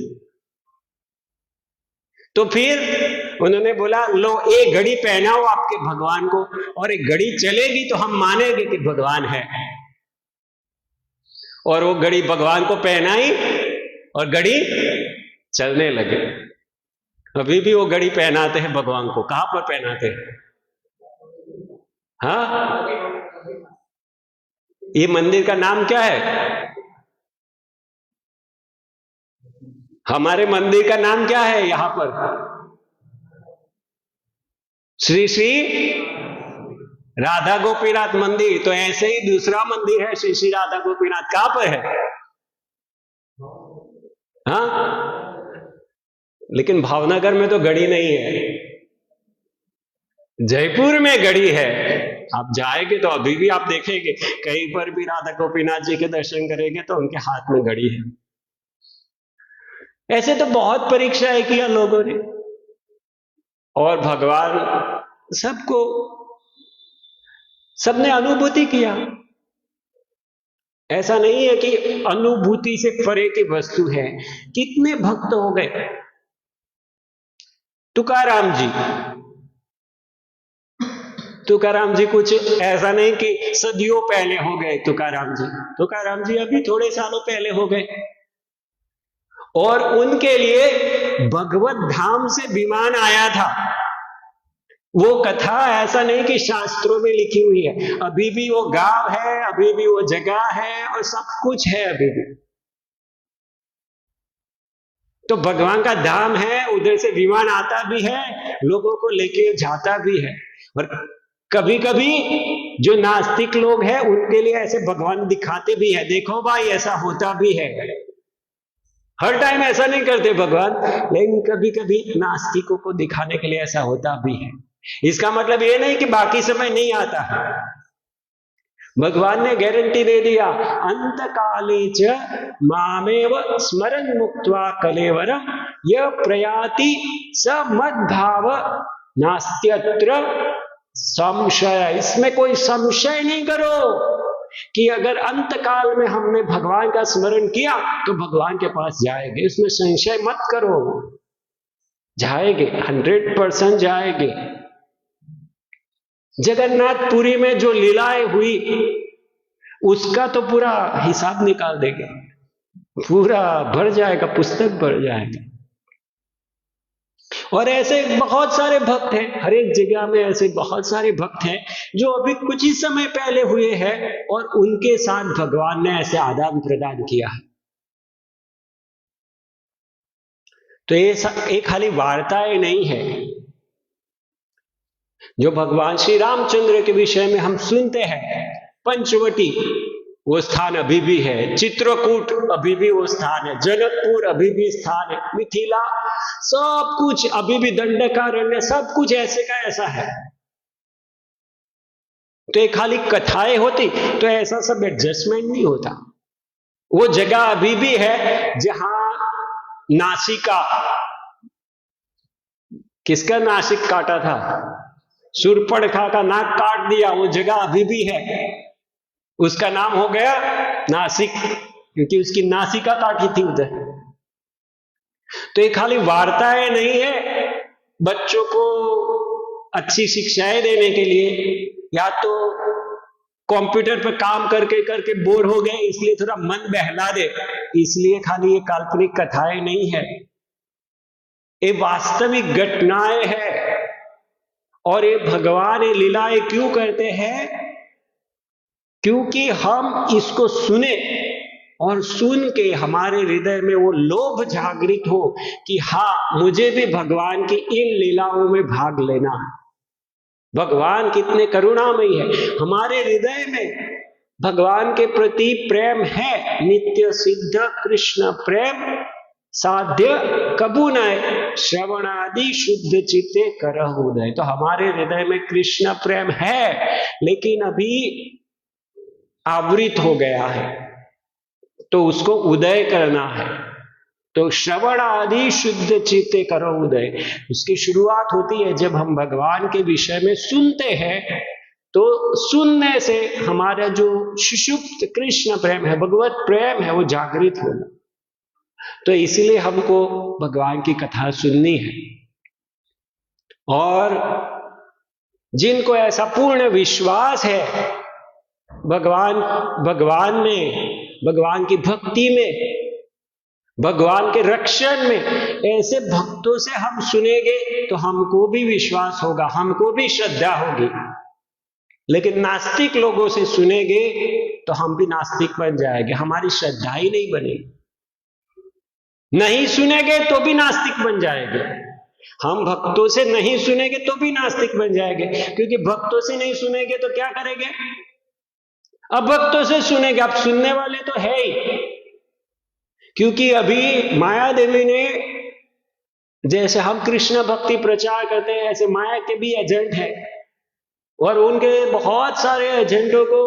तो फिर उन्होंने बोला, लो एक घड़ी पहनाओ आपके भगवान को, और एक घड़ी चलेगी तो हम मानेंगे कि भगवान है। और वो घड़ी भगवान को पहनाई और घड़ी चलने लगे। अभी भी वो घड़ी पहनाते हैं भगवान को। कहां पर पहनाते हैं? हाँ, ये मंदिर का नाम क्या है? हमारे मंदिर का नाम क्या है यहां पर? श्री श्री राधा गोपीनाथ मंदिर। तो ऐसे ही दूसरा मंदिर है श्री श्री राधा गोपीनाथ। कहां पर है? हाँ, लेकिन भावनगर में तो घड़ी नहीं है, जयपुर में घड़ी है। आप जाएंगे तो अभी भी आप देखेंगे, कहीं पर भी राधा गोपीनाथ जी के दर्शन करेंगे तो उनके हाथ में घड़ी है। ऐसे तो बहुत परीक्षाएं किया लोगों ने, और भगवान सबने अनुभूति किया। ऐसा नहीं है कि अनुभूति से परे की वस्तु है। कितने भक्त हो गए। तुकाराम जी कुछ ऐसा नहीं कि सदियों पहले हो गए। तुकाराम जी अभी थोड़े सालों पहले हो गए, और उनके लिए भगवत धाम से विमान आया था। वो कथा ऐसा नहीं कि शास्त्रों में लिखी हुई है, अभी भी वो गांव है, अभी भी वो जगह है, और सब कुछ है अभी भी। तो भगवान का धाम है, उधर से विमान आता भी है, लोगों को लेके जाता भी है। और कभी कभी जो नास्तिक लोग हैं उनके लिए ऐसे भगवान दिखाते भी है, देखो भाई ऐसा होता भी है। हर टाइम ऐसा नहीं करते भगवान, लेकिन कभी कभी नास्तिकों को दिखाने के लिए ऐसा होता भी है। इसका मतलब ये नहीं कि बाकी समय नहीं आता। भगवान ने गारंटी दे दिया, अंत काले च मामेव स्मरन् मुक्त्वा कलेवरम य प्रयाति स मद्भाव नास्त्यत्र संशय। इसमें कोई संशय नहीं करो कि अगर अंत काल में हमने भगवान का स्मरण किया तो भगवान के पास जाएंगे। उसमें संशय मत करो, जाएंगे, 100% जाएंगे। जगन्नाथपुरी में जो लीलाएं हुई उसका तो पूरा हिसाब निकाल देंगे, पूरा भर जाएगा, पुस्तक भर जाएगा। और ऐसे बहुत सारे भक्त हैं, हर एक जगह में ऐसे बहुत सारे भक्त हैं जो अभी कुछ ही समय पहले हुए हैं और उनके साथ भगवान ने ऐसे आदान प्रदान किया है। तो ये खाली वार्ताएं नहीं है। जो भगवान श्री रामचंद्र के विषय में हम सुनते हैं, पंचवटी वो स्थान अभी भी है, चित्रकूट अभी भी वो स्थान है, जनकपुर अभी भी स्थान है, मिथिला सब कुछ अभी भी, दंडकारण्य सब कुछ ऐसे का ऐसा है। तो ये खाली कथाएं होती तो ऐसा सब एडजस्टमेंट नहीं होता। वो जगह अभी भी है जहां नासिका, किसका नासिक काटा था? शूर्पणखा का नाक काट दिया, वो जगह अभी भी है। उसका नाम हो गया नासिक, क्योंकि उसकी नासिका काटी थी उधर। तो ये खाली वार्ताएं नहीं है बच्चों को अच्छी शिक्षाएं देने के लिए, या तो कंप्यूटर पर काम करके करके बोर हो गए इसलिए थोड़ा मन बहला दे, इसलिए खाली ये काल्पनिक कथाएं नहीं है, ये वास्तविक घटनाएं हैं। और ये भगवान ये लीलाएं क्यों करते हैं? क्योंकि हम इसको सुने और सुन के हमारे हृदय में वो लोभ जागृत हो कि हाँ, मुझे भी भगवान की इन लीलाओं में भाग लेना है। भगवान कितने करुणामयी है, हमारे हृदय में भगवान के प्रति प्रेम है, नित्य सिद्ध कृष्ण प्रेम साध्य कबू नय, श्रवणादि शुद्ध चित्ते करहु उदय। तो हमारे हृदय में कृष्ण प्रेम है, लेकिन अभी आवृत हो गया है, तो उसको उदय करना है। तो श्रवण आदि शुद्ध चित्ते करो उदय, उसकी शुरुआत होती है जब हम भगवान के विषय में सुनते हैं। तो सुनने से हमारा जो सुषुप्त कृष्ण प्रेम है, भगवत प्रेम है, वो जागृत होगा। तो इसीलिए हमको भगवान की कथा सुननी है। और जिनको ऐसा पूर्ण विश्वास है भगवान में, भगवान की भक्ति में, भगवान के रक्षण में, ऐसे भक्तों से हम सुनेंगे तो हमको भी विश्वास होगा, हमको भी श्रद्धा होगी। लेकिन नास्तिक लोगों से सुनेंगे तो हम भी नास्तिक बन जाएंगे, हमारी श्रद्धा ही नहीं बनेगी। नहीं सुनेंगे तो भी नास्तिक बन जाएंगे। हम भक्तों से नहीं सुनेंगे तो भी नास्तिक बन जाएंगे, क्योंकि भक्तों से नहीं सुनेंगे तो क्या करेंगे? अब भक्तों से सुनेंगे, अब सुनने वाले तो है ही। क्योंकि अभी माया देवी ने, जैसे हम कृष्ण भक्ति प्रचार करते हैं, ऐसे माया के भी एजेंट है, और उनके बहुत सारे एजेंटों को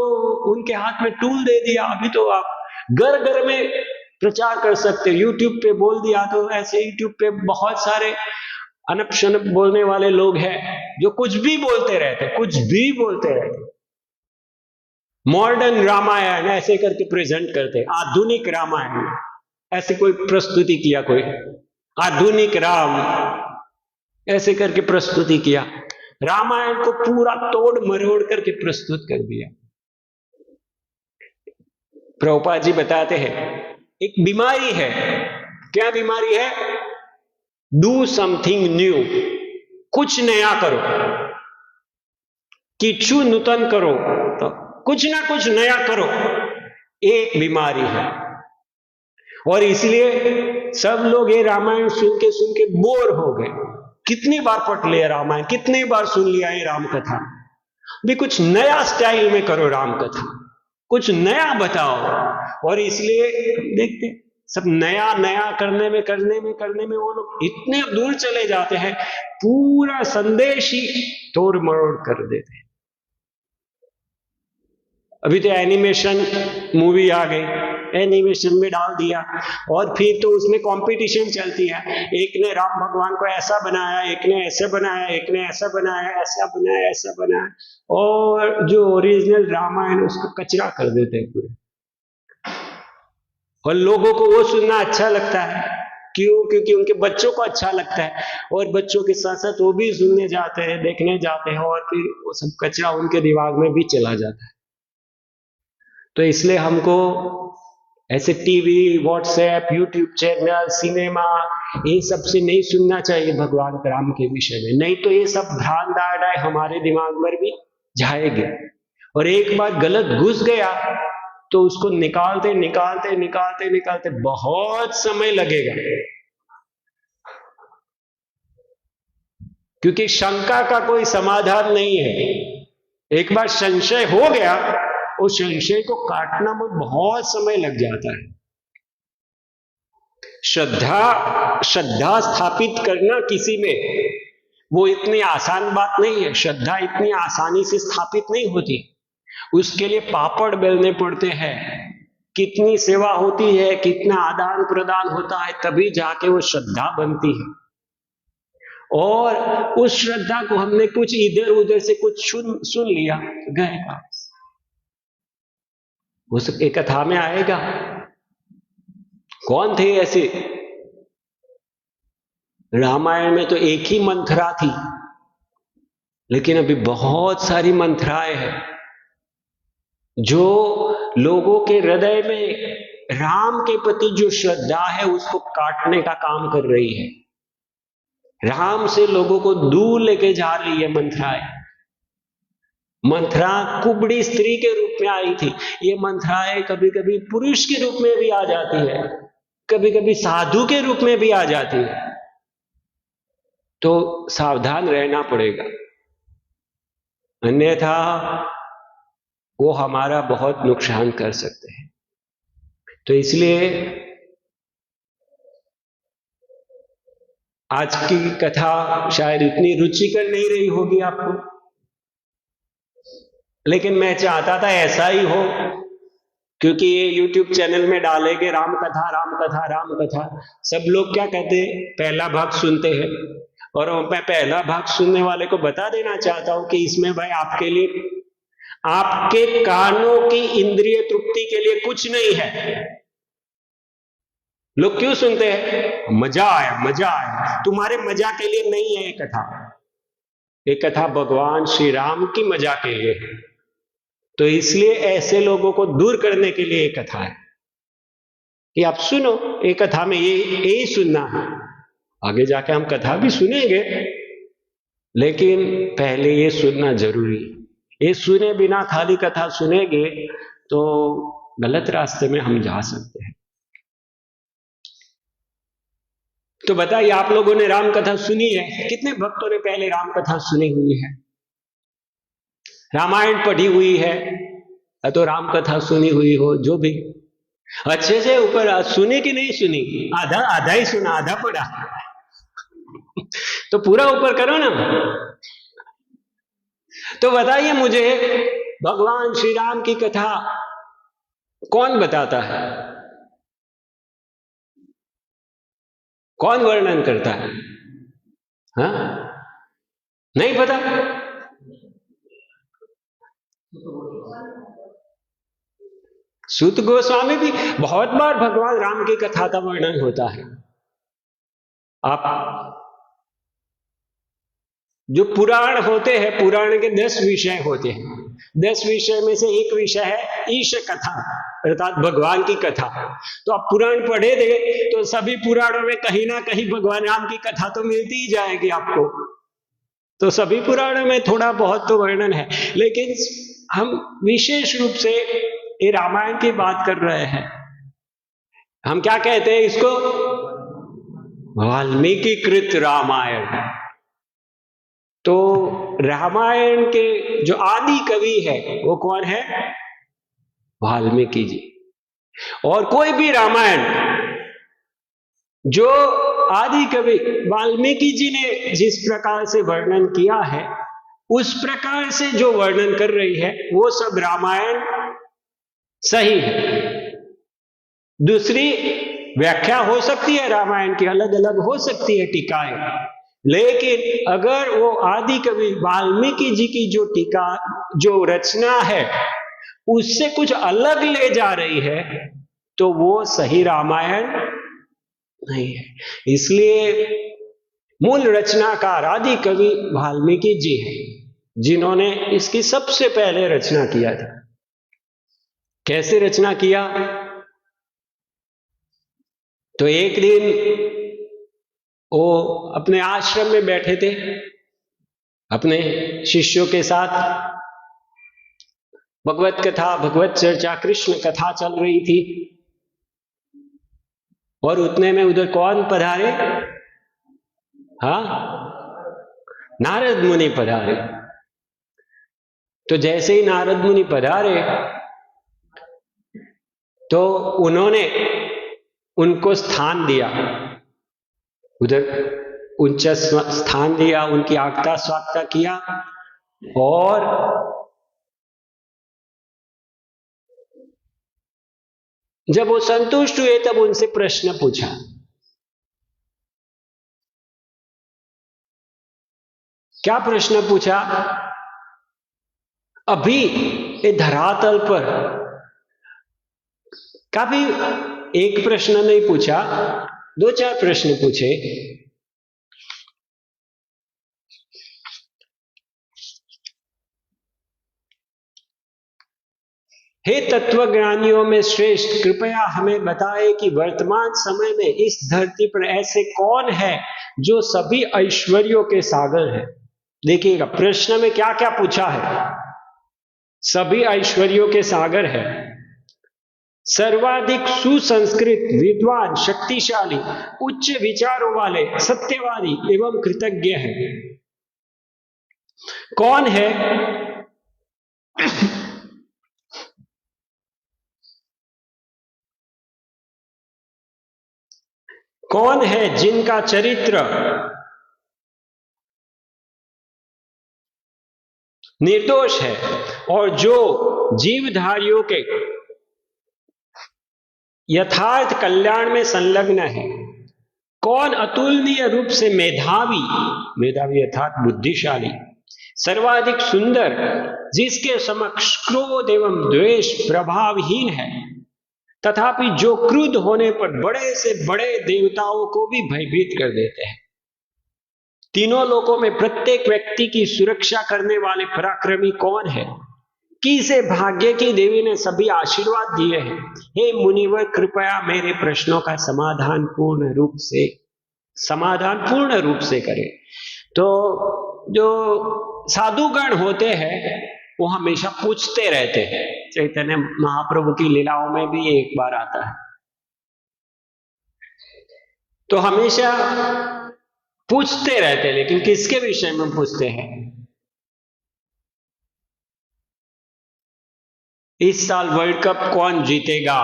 उनके हाथ में टूल दे दिया। अभी तो आप घर घर में प्रचार कर सकते, यूट्यूब पे बोल दिया तो ऐसे यूट्यूब पे बहुत सारे अनप शनप बोलने वाले लोग हैं जो कुछ भी बोलते रहते, कुछ भी बोलते रहते। मॉडर्न रामायण ऐसे करके प्रेजेंट करते, आधुनिक रामायण ऐसे कोई प्रस्तुति किया, कोई आधुनिक राम ऐसे करके प्रस्तुति किया, रामायण को पूरा तोड़ मरोड़ करके प्रस्तुत कर दिया। प्रभुपाद जी बताते हैं एक बीमारी है। क्या बीमारी है? डू समथिंग न्यू, कुछ नया करो, किच्छु नूतन करो, तो कुछ ना कुछ नया करो, एक बीमारी है। और इसलिए सब लोग ये रामायण सुन के बोर हो गए। कितनी बार पढ़ लिया रामायण, कितनी बार सुन लिया ये राम कथा, भी कुछ नया स्टाइल में करो राम कथा, कुछ नया बताओ। और इसलिए देखते सब नया नया करने में वो लोग इतने दूर चले जाते हैं, पूरा संदेश ही तोड़ मरोड़ कर देते हैं। अभी तो एनिमेशन मूवी आ गई, एनिमेशन में डाल दिया, और फिर तो उसमें कंपटीशन चलती है। एक ने राम भगवान को ऐसा बनाया, एक ने ऐसे बनाया, एक ने ऐसा बनाया, ऐसा बनाया, ऐसा बनाया, और जो ओरिजिनल रामायण उसको कचरा कर देते हैं पूरे। और लोगों को वो सुनना अच्छा लगता है, क्यों? क्योंकि उनके बच्चों को अच्छा लगता है, और बच्चों के साथ साथ वो भी सुनने जाते हैं, देखने जाते हैं, और फिर वो सब कचरा उनके दिमाग में भी चला जाता है। तो इसलिए हमको ऐसे TV, WhatsApp, YouTube channel, cinema, ये सब से नहीं सुनना चाहिए भगवान राम के विषय में, नहीं तो ये सब भ्रांत धारणाएं हमारे दिमाग में भी जाएगी, और एक बार गलत घुस गया तो उसको निकालते निकालते निकालते निकालते बहुत समय लगेगा, क्योंकि शंका का कोई समाधान नहीं है। एक बार संशय हो गया, उस संशय को काटना में बहुत समय लग जाता है। श्रद्धा स्थापित करना किसी में वो इतनी आसान बात नहीं है। श्रद्धा इतनी आसानी से स्थापित नहीं होती, उसके लिए पापड़ बेलने पड़ते हैं, कितनी सेवा होती है, कितना आदान प्रदान होता है, तभी जाके वो श्रद्धा बनती है। और उस श्रद्धा को हमने कुछ इधर उधर से कुछ सुन लिया, गए का वो सब एक कथा में आएगा। कौन थे ऐसे? रामायण में तो एक ही मंथरा थी, लेकिन अभी बहुत सारी मंथराएं हैं जो लोगों के हृदय में राम के प्रति जो श्रद्धा है उसको काटने का काम कर रही है। राम से लोगों को दूर लेके जा रही है मंथराएं। मंथरा कुबड़ी स्त्री के रूप में आई थी, ये मंथराएं कभी कभी पुरुष के रूप में भी आ जाती है, कभी कभी साधु के रूप में भी आ जाती है, तो सावधान रहना पड़ेगा, अन्यथा वो हमारा बहुत नुकसान कर सकते हैं। तो इसलिए आज की कथा शायद इतनी रुचिकर नहीं रही होगी आपको, लेकिन मैं चाहता था ऐसा ही हो, क्योंकि ये YouTube चैनल में डालेंगे राम कथा राम कथा राम कथा, सब लोग क्या कहते हैं, पहला भाग सुनते हैं, और मैं पहला भाग सुनने वाले को बता देना चाहता हूं कि इसमें भाई आपके लिए, आपके कानों की इंद्रिय तृप्ति के लिए कुछ नहीं है। लोग क्यों सुनते हैं? मजा आया, मजा आया। तुम्हारे मजा के लिए नहीं है ये कथा, ये कथा भगवान श्री राम की मजा के लिए है। तो इसलिए ऐसे लोगों को दूर करने के लिए ये कथा है कि आप सुनो, ये कथा में ये सुनना है। आगे जाके हम कथा भी सुनेंगे, लेकिन पहले ये सुनना जरूरी है। ये सुने बिना खाली कथा सुनेंगे तो गलत रास्ते में हम जा सकते हैं। तो बताइए, आप लोगों ने राम कथा सुनी है? कितने भक्तों ने पहले राम कथा सुनी हुई है? रामायण पढ़ी हुई है, तो राम कथा सुनी हुई हो, जो भी अच्छे से ऊपर सुनी कि नहीं सुनी? आधा आधा ही सुना, आधा पढ़ा तो पूरा ऊपर करो ना। तो बताइए मुझे, भगवान श्री राम की कथा कौन बताता है? कौन वर्णन करता है? हाँ, नहीं पता? सूत गोस्वामी भी बहुत बार भगवान राम की कथा का वर्णन होता है। आप जो पुराण होते हैं, पुराण के 10 विषय होते हैं, 10 विषय में से एक विषय है ईश कथा, अर्थात भगवान की कथा। तो आप पुराण पढ़े थे तो सभी पुराणों में कहीं ना कहीं भगवान राम की कथा तो मिलती ही जाएगी आपको। तो सभी पुराणों में थोड़ा बहुत तो वर्णन है, लेकिन हम विशेष रूप से ये रामायण की बात कर रहे हैं। हम क्या कहते हैं इसको? वाल्मीकि कृत रामायण। तो रामायण के जो आदि कवि है वो कौन है? वाल्मीकि जी। और कोई भी रामायण जो आदि कवि वाल्मीकि जी ने जिस प्रकार से वर्णन किया है, उस प्रकार से जो वर्णन कर रही है वो सब रामायण सही है। दूसरी व्याख्या हो सकती है रामायण की, अलग अलग हो सकती है टीकाएं, लेकिन अगर वो आदि कवि वाल्मीकि जी की जो टीका, जो रचना है, उससे कुछ अलग ले जा रही है, तो वो सही रामायण नहीं है। इसलिए मूल रचनाकार आदि कवि वाल्मीकि जी हैं, जिन्होंने इसकी सबसे पहले रचना किया था। कैसे रचना किया? तो एक दिन वो अपने आश्रम में बैठे थे अपने शिष्यों के साथ, भगवत कथा, भगवत चर्चा, कृष्ण कथा चल रही थी। और उतने में उधर कौन पधारे? हाँ, नारद मुनि पधारे। तो जैसे ही नारद मुनि पधारे तो उन्होंने उनको स्थान दिया, उधर उच्च स्थान दिया, उनकी आज्ञा स्वागता किया। और जब वो संतुष्ट हुए तब उनसे प्रश्न पूछा। क्या प्रश्न पूछा? अभी ये धरातल पर काफी एक प्रश्न नहीं पूछा, 2-4 प्रश्न पूछे। हे तत्वज्ञानियों में श्रेष्ठ, कृपया हमें बताएं कि वर्तमान समय में इस धरती पर ऐसे कौन है जो सभी ऐश्वर्यों के सागर है। देखिएगा प्रश्न में क्या क्या पूछा है। सभी ऐश्वर्यों के सागर है, सर्वाधिक सुसंस्कृत, विद्वान, शक्तिशाली, उच्च विचारों वाले, सत्यवादी एवं कृतज्ञ है। कौन है? कौन है जिनका चरित्र निर्दोष है और जो जीवधारियों के यथार्थ कल्याण में संलग्न है। कौन अतुलनीय रूप से मेधावी, मेधावी अर्थात बुद्धिशाली, सर्वाधिक सुंदर, जिसके समक्ष क्रोध एवं द्वेष प्रभावहीन है, तथापि जो क्रुद्ध होने पर बड़े से बड़े देवताओं को भी भयभीत कर देते हैं। तीनों लोकों में प्रत्येक व्यक्ति की सुरक्षा करने वाले पराक्रमी कौन है? किसे भाग्य की देवी ने सभी आशीर्वाद दिए हैं। हे मुनिवर, कृपया मेरे प्रश्नों का समाधान पूर्ण रूप से करें। तो जो साधुगण होते हैं वो हमेशा पूछते रहते हैं। चैतन्य महाप्रभु की लीलाओं में भी एक बार आता है, तो हमेशा पूछते रहते हैं। लेकिन किसके विषय में पूछते हैं? इस साल वर्ल्ड कप कौन जीतेगा,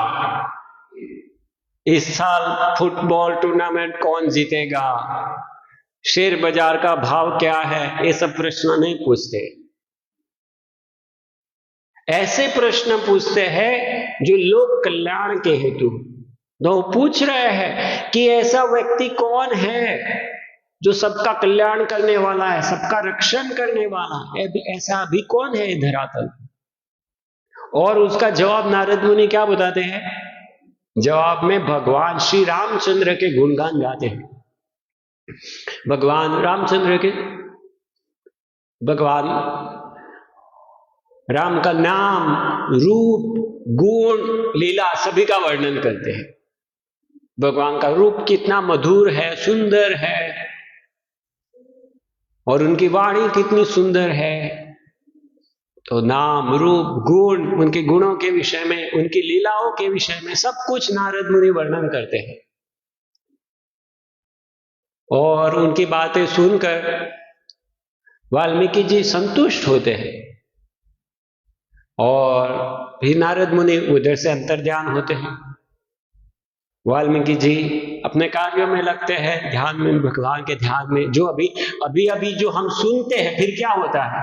इस साल फुटबॉल टूर्नामेंट कौन जीतेगा, शेयर बाजार का भाव क्या है, ये सब प्रश्न नहीं पूछते। ऐसे प्रश्न पूछते हैं जो लोक कल्याण के हेतु। तो पूछ रहे हैं कि ऐसा व्यक्ति कौन है जो सबका कल्याण करने वाला है, सबका रक्षण करने वाला है। ऐसा अभी कौन है धरातल? और उसका जवाब नारद मुनि क्या बताते हैं? जवाब में भगवान श्री रामचंद्र के गुणगान गाते हैं। भगवान रामचंद्र के, भगवान राम का नाम, रूप, गुण, लीला सभी का वर्णन करते हैं। भगवान का रूप कितना मधुर है, सुंदर है, और उनकी वाणी कितनी सुंदर है। तो नाम, रूप, गुण, उनके गुणों के विषय में, उनकी लीलाओं के विषय में सब कुछ नारद मुनि वर्णन करते हैं। और उनकी बातें सुनकर वाल्मीकि जी संतुष्ट होते हैं और फिर नारद मुनि उधर से अंतर्ध्यान होते हैं। वाल्मीकि जी अपने कार्यों में लगते हैं, ध्यान में, भगवान के ध्यान में। जो अभी जो हम सुनते हैं, फिर क्या होता है?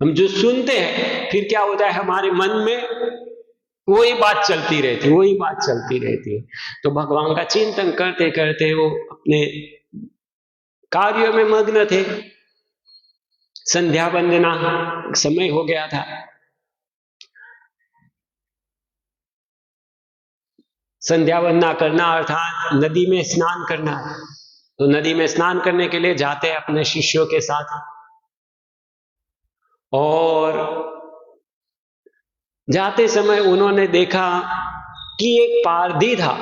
हम जो सुनते हैं फिर क्या होता है? हमारे मन में वही बात चलती रहती है। तो भगवान का चिंतन करते करते वो अपने कार्यों में मग्न थे। संध्या वंदना समय हो गया था। संध्या वंदना करना अर्थात नदी में स्नान करना। तो नदी में स्नान करने के लिए जाते हैं अपने शिष्यों के साथ। और जाते समय उन्होंने देखा कि एक पारधी था,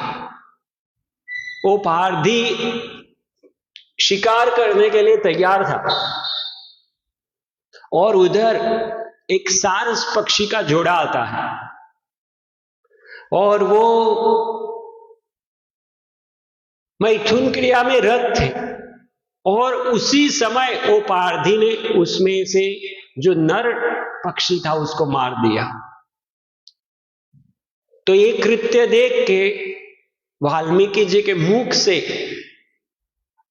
वो पारधी शिकार करने के लिए तैयार था और उधर एक सारस पक्षी का जोड़ा आता है और वो मैथुन क्रिया में रत थे और उसी समय वो पारधी ने उसमें से जो नर पक्षी था उसको मार दिया। तो ये कृत्य देख के वाल्मीकि जी के मुख से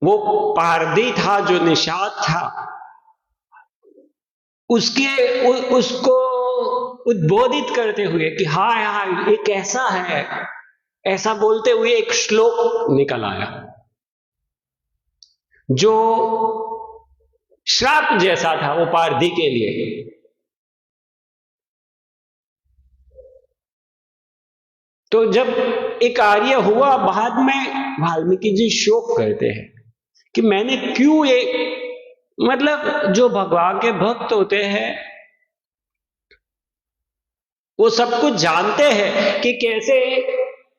वो पारधी था जो निषाद था उसको उद्बोधित करते हुए कि हाय हाय ये कैसा है, ऐसा बोलते हुए एक श्लोक निकल आया जो श्राप जैसा था वो पारधी के लिए। तो जब एक कार्य हुआ बाद में वाल्मीकि जी शोक करते हैं कि मैंने क्यों ये, मतलब जो भगवान के भक्त होते हैं वो सब कुछ जानते हैं कि कैसे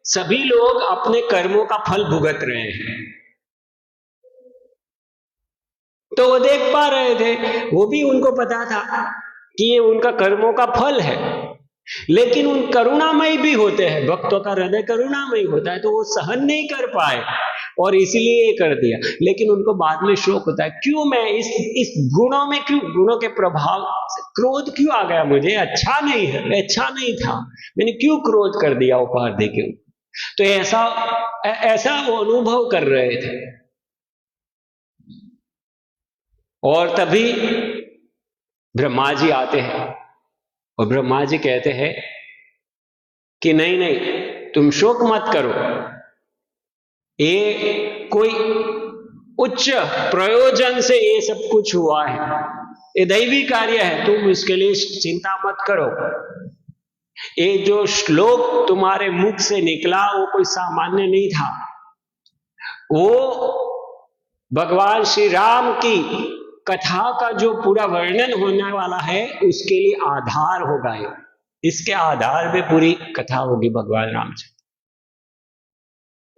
सभी लोग अपने कर्मों का फल भुगत रहे हैं। तो वो देख पा रहे थे, वो भी उनको पता था कि ये उनका कर्मों का फल है, लेकिन उन करुणामयी भी होते हैं, भक्तों का हृदय करुणामयी होता है, तो वो सहन नहीं कर पाए और इसीलिए ये कर दिया। लेकिन उनको बाद में शोक होता है, क्यों मैं इस गुणों में, क्यों गुणों के प्रभाव से क्रोध क्यों आ गया मुझे, अच्छा नहीं है, अच्छा नहीं था, मैंने क्यों क्रोध कर दिया उपहार दे के। तो ऐसा वो अनुभव कर रहे थे। और तभी ब्रह्मा जी आते हैं और ब्रह्मा जी कहते हैं कि नहीं नहीं तुम शोक मत करो, ये कोई उच्च प्रयोजन से ये सब कुछ हुआ है, ये दैवी कार्य है, तुम इसके लिए चिंता मत करो। ये जो श्लोक तुम्हारे मुख से निकला वो कोई सामान्य नहीं था, वो भगवान श्री राम की कथा का जो पूरा वर्णन होने वाला है उसके लिए आधार होगा, इसके आधार पे पूरी कथा होगी भगवान रामचंद्र।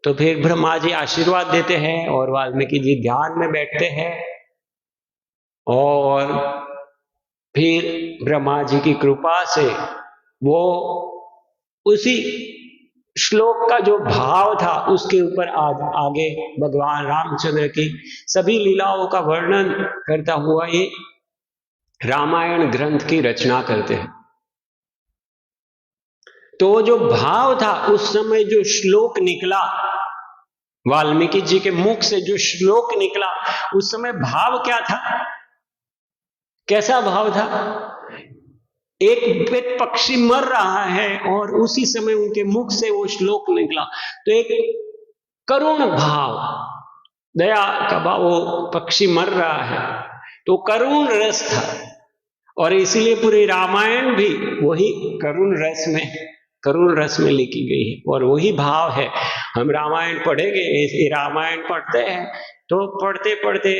तो फिर ब्रह्मा जी आशीर्वाद देते हैं और वाल्मीकि जी ध्यान में बैठते हैं और फिर ब्रह्मा जी की कृपा से वो उसी श्लोक का जो भाव था उसके ऊपर आगे भगवान रामचंद्र की सभी लीलाओं का वर्णन करता हुआ ये रामायण ग्रंथ की रचना करते हैं। तो जो भाव था उस समय, जो श्लोक निकला वाल्मीकि जी के मुख से, जो श्लोक निकला उस समय भाव क्या था, कैसा भाव था? एक पक्षी मर रहा है और उसी समय उनके मुख से वो श्लोक निकला, तो एक करुण भाव, दया का भाव, वो पक्षी मर रहा है तो करुण रस था और इसीलिए पूरी रामायण भी वही करुण रस में लिखी गई है और वही भाव है। हम रामायण पढ़ेंगे, रामायण पढ़ते हैं तो पढ़ते पढ़ते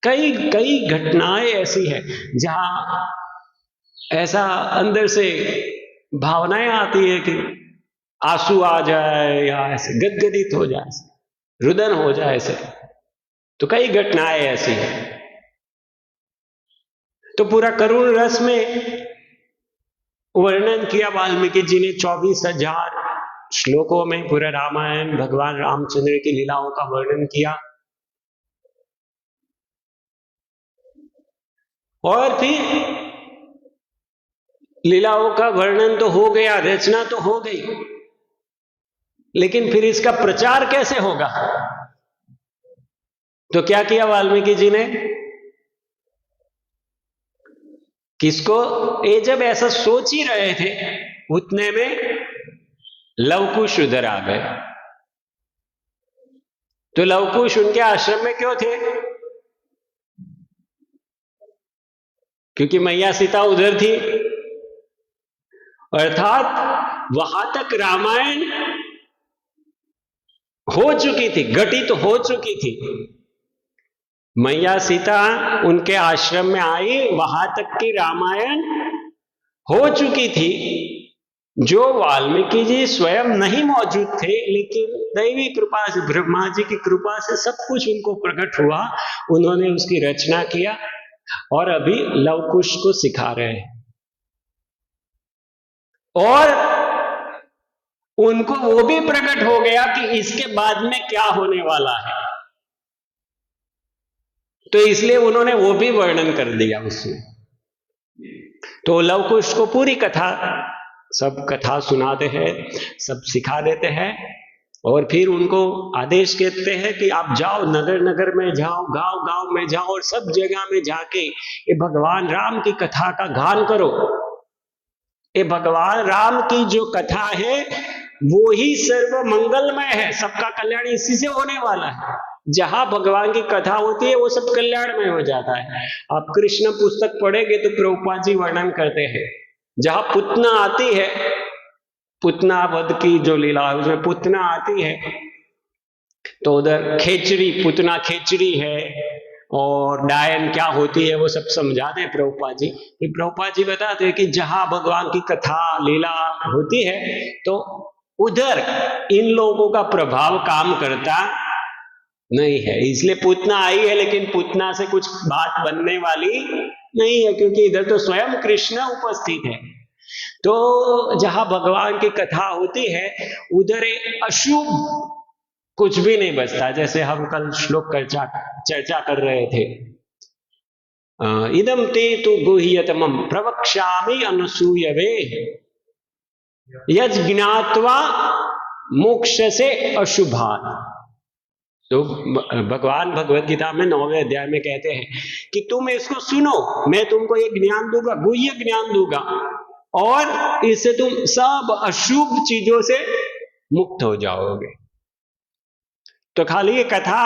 कई घटनाएं ऐसी है जहां ऐसा अंदर से भावनाएं आती है कि आंसू आ जाए या ऐसे गदगदित हो जाए, रुदन हो जाए ऐसे, तो कई घटनाएं ऐसी है। तो पूरा करुण रस में वर्णन किया वाल्मीकि जी ने 24,000 श्लोकों में पूरा रामायण, भगवान रामचंद्र की लीलाओं का वर्णन किया। और फिर लीलाओं का वर्णन तो हो गया, रचना तो हो गई, लेकिन फिर इसका प्रचार कैसे होगा? तो क्या किया वाल्मीकि जी ने, किसको, ये जब ऐसा सोच ही रहे थे उतने में लवकुश उधर आ गए। तो लवकुश उनके आश्रम में क्यों थे? क्योंकि मैया सीता उधर थी, अर्थात वहां तक रामायण हो चुकी थी, घटित हो चुकी थी। मैया सीता उनके आश्रम में आई, वहां तक की रामायण हो चुकी थी जो वाल्मीकि जी स्वयं नहीं मौजूद थे, लेकिन दैवी कृपा से, ब्रह्मा जी की कृपा से सब कुछ उनको प्रकट हुआ, उन्होंने उसकी रचना किया और अभी लव कुश को सिखा रहे हैं। और उनको वो भी प्रकट हो गया कि इसके बाद में क्या होने वाला है, तो इसलिए उन्होंने वो भी वर्णन कर दिया उसमें। तो लव कुश को पूरी कथा, सब कथा सुनाते हैं, सब सिखा देते हैं और फिर उनको आदेश देते हैं कि आप जाओ, नगर नगर में जाओ, गांव गांव में जाओ और सब जगह में जाके ये भगवान राम की कथा का गान करो। ये भगवान राम की जो कथा है वो ही सर्व मंगलमय है, सबका कल्याण इसी से होने वाला है। जहां भगवान की कथा होती है वो सब कल्याणमय हो जाता है। आप कृष्ण पुस्तक पढ़ेंगे तो प्रभुपाद जी वर्णन करते हैं, जहां पुतना आती है, पुतना वध की जो लीला है उसमें पुतना आती है, तो उधर खेचरी, पुतना खेचरी है और डायन क्या होती है वो सब समझाते हैं प्रभुपाद जी। प्रभुपाद जी बताते हैं कि जहां भगवान की कथा लीला होती है तो उधर इन लोगों का प्रभाव काम करता नहीं है, इसलिए पुतना आई है, लेकिन पुतना से कुछ बात बनने वाली नहीं है, क्योंकि इधर तो स्वयं कृष्ण उपस्थित है। तो जहां भगवान की कथा होती है उधर एक अशुभ कुछ भी नहीं बचता। जैसे हम कल श्लोक चर्चा कर रहे थे, इदम ते तु गुह्यतमं प्रवक्ष्यामि अनसूयवे यज् ज्ञात्वा मोक्ष से अशुभात्। तो भगवान भगवत गीता में 9वें अध्याय में कहते हैं कि तुम इसको सुनो, मैं तुमको एक ज्ञान दूंगा, गुह्य ज्ञान दूंगा, और इससे तुम सब अशुभ चीजों से मुक्त हो जाओगे। तो खाली ये कथा,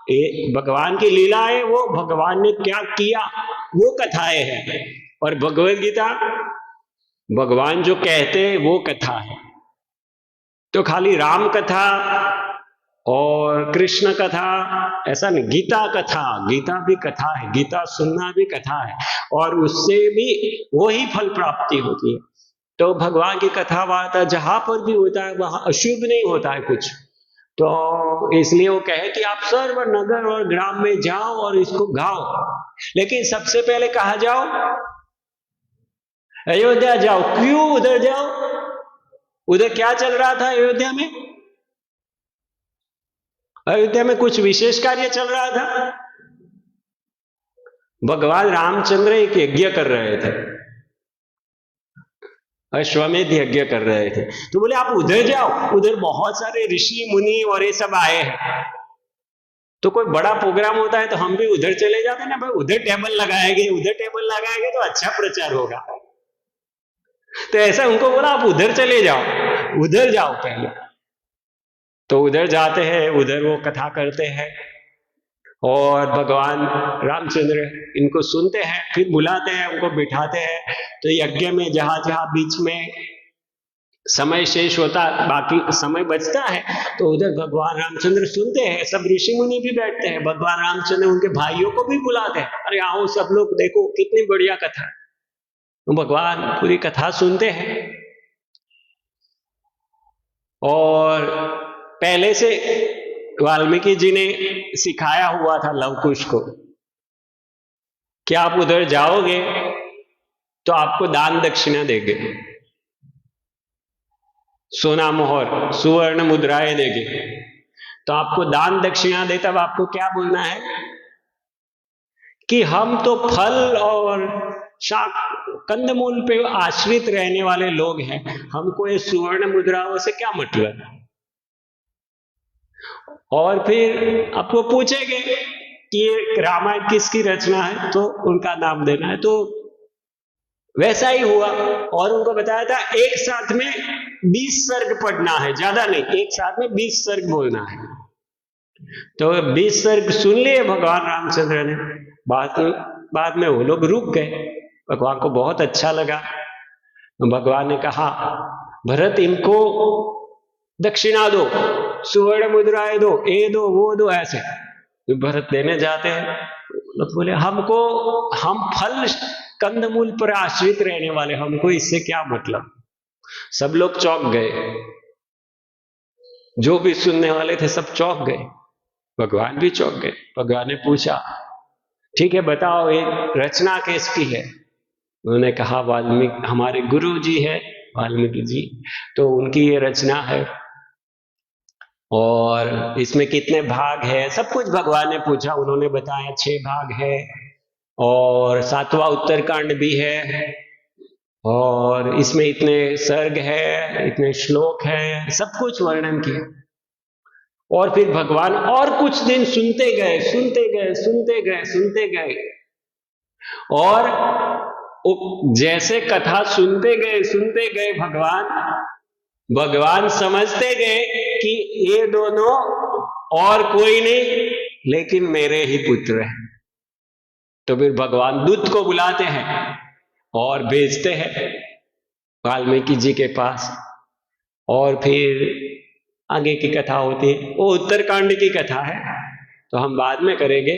ये भगवान की लीला है, वो भगवान ने क्या किया वो कथाएं हैं, और भगवत गीता भगवान जो कहते हैं वो कथा है। तो खाली राम कथा और कृष्ण कथा ऐसा नहीं, गीता कथा, गीता भी कथा है, गीता सुनना भी कथा है, और उससे भी वही फल प्राप्ति होती है। तो भगवान की कथा वार्ता जहां पर भी होता है वहां अशुभ नहीं होता है कुछ। तो इसलिए वो कहे कि आप सर्व नगर और ग्राम में जाओ और इसको गाओ, लेकिन सबसे पहले कहा जाओ, अयोध्या जाओ। क्यों उधर जाओ? उधर क्या चल रहा था अयोध्या में? अयोध्या में कुछ विशेष कार्य चल रहा था। भगवान रामचंद्र एक यज्ञ कर रहे थे, अश्वमेध यज्ञ कर रहे थे। तो बोले आप उधर जाओ, उधर बहुत सारे ऋषि मुनि और ये सब आए हैं, तो कोई बड़ा प्रोग्राम होता है तो हम भी उधर चले जाते ना भाई, उधर टेबल लगाएंगे, उधर टेबल लगाएंगे तो अच्छा प्रचार होगा। तो ऐसा उनको बोला आप उधर चले जाओ, उधर जाओ पहले। तो उधर जाते हैं, उधर वो कथा करते हैं और भगवान रामचंद्र इनको सुनते हैं, फिर बुलाते हैं, उनको बिठाते हैं। तो यज्ञ में जहां जहां बीच में समय शेष होता, बाकी समय बचता है, तो उधर भगवान रामचंद्र सुनते हैं, सब ऋषि मुनि भी बैठते हैं। भगवान रामचंद्र उनके भाइयों को भी बुलाते हैं, अरे आओ सब लोग देखो कितनी बढ़िया कथा है। तो भगवान पूरी कथा सुनते हैं और पहले से वाल्मीकि जी ने सिखाया हुआ था लव कुश को कि आप उधर जाओगे तो आपको दान दक्षिणा देंगे, सोना मोहर सुवर्ण मुद्राएं देंगे। तो आपको दान दक्षिणा दे, तब आपको क्या बोलना है कि हम तो फल और शाक कंदमूल पे आश्रित रहने वाले लोग हैं, हमको ये सुवर्ण मुद्राओं से क्या मतलब। और फिर आपको पूछेंगे कि ये रामायण किसकी रचना है, तो उनका नाम देना है। तो वैसा ही हुआ और उनको बताया था एक साथ में 20 सर्ग पढ़ना है, ज्यादा नहीं, एक साथ में 20 सर्ग बोलना है। तो 20 सर्ग सुन लिए भगवान रामचंद्र ने। बाद में वो लोग रुक गए, भगवान को बहुत अच्छा लगा। भगवान ने कहा भरत इनको दक्षिणा दो, सुवर्ण मुद्राएं दो, ये दो वो दो, ऐसे। तो भरत देने जाते हैं, लोग बोले हमको, हम फल कंदमूल पर आश्रित रहने वाले, हमको इससे क्या मतलब। सब लोग चौंक गए, जो भी सुनने वाले थे सब चौंक गए, भगवान भी चौंक गए। भगवान ने पूछा, ठीक है बताओ ये रचना किसकी है? उन्होंने कहा वाल्मीकि, हमारे गुरु जी है वाल्मीकि जी, तो उनकी ये रचना है। और इसमें कितने भाग है सब कुछ भगवान ने पूछा। उन्होंने बताया 6 भाग है और 7वां उत्तरकांड भी है, और इसमें इतने सर्ग है, इतने श्लोक है, सब कुछ वर्णन किया। और फिर भगवान और कुछ दिन सुनते गए, सुनते गए, सुनते गए, सुनते गए, और जैसे कथा सुनते गए भगवान समझते गए कि ये दोनों और कोई नहीं लेकिन मेरे ही पुत्र हैं। तो फिर भगवान दूत को बुलाते हैं और भेजते हैं वाल्मीकि जी के पास, और फिर आगे की कथा होती है। वो उत्तरकांड की कथा है तो हम बाद में करेंगे।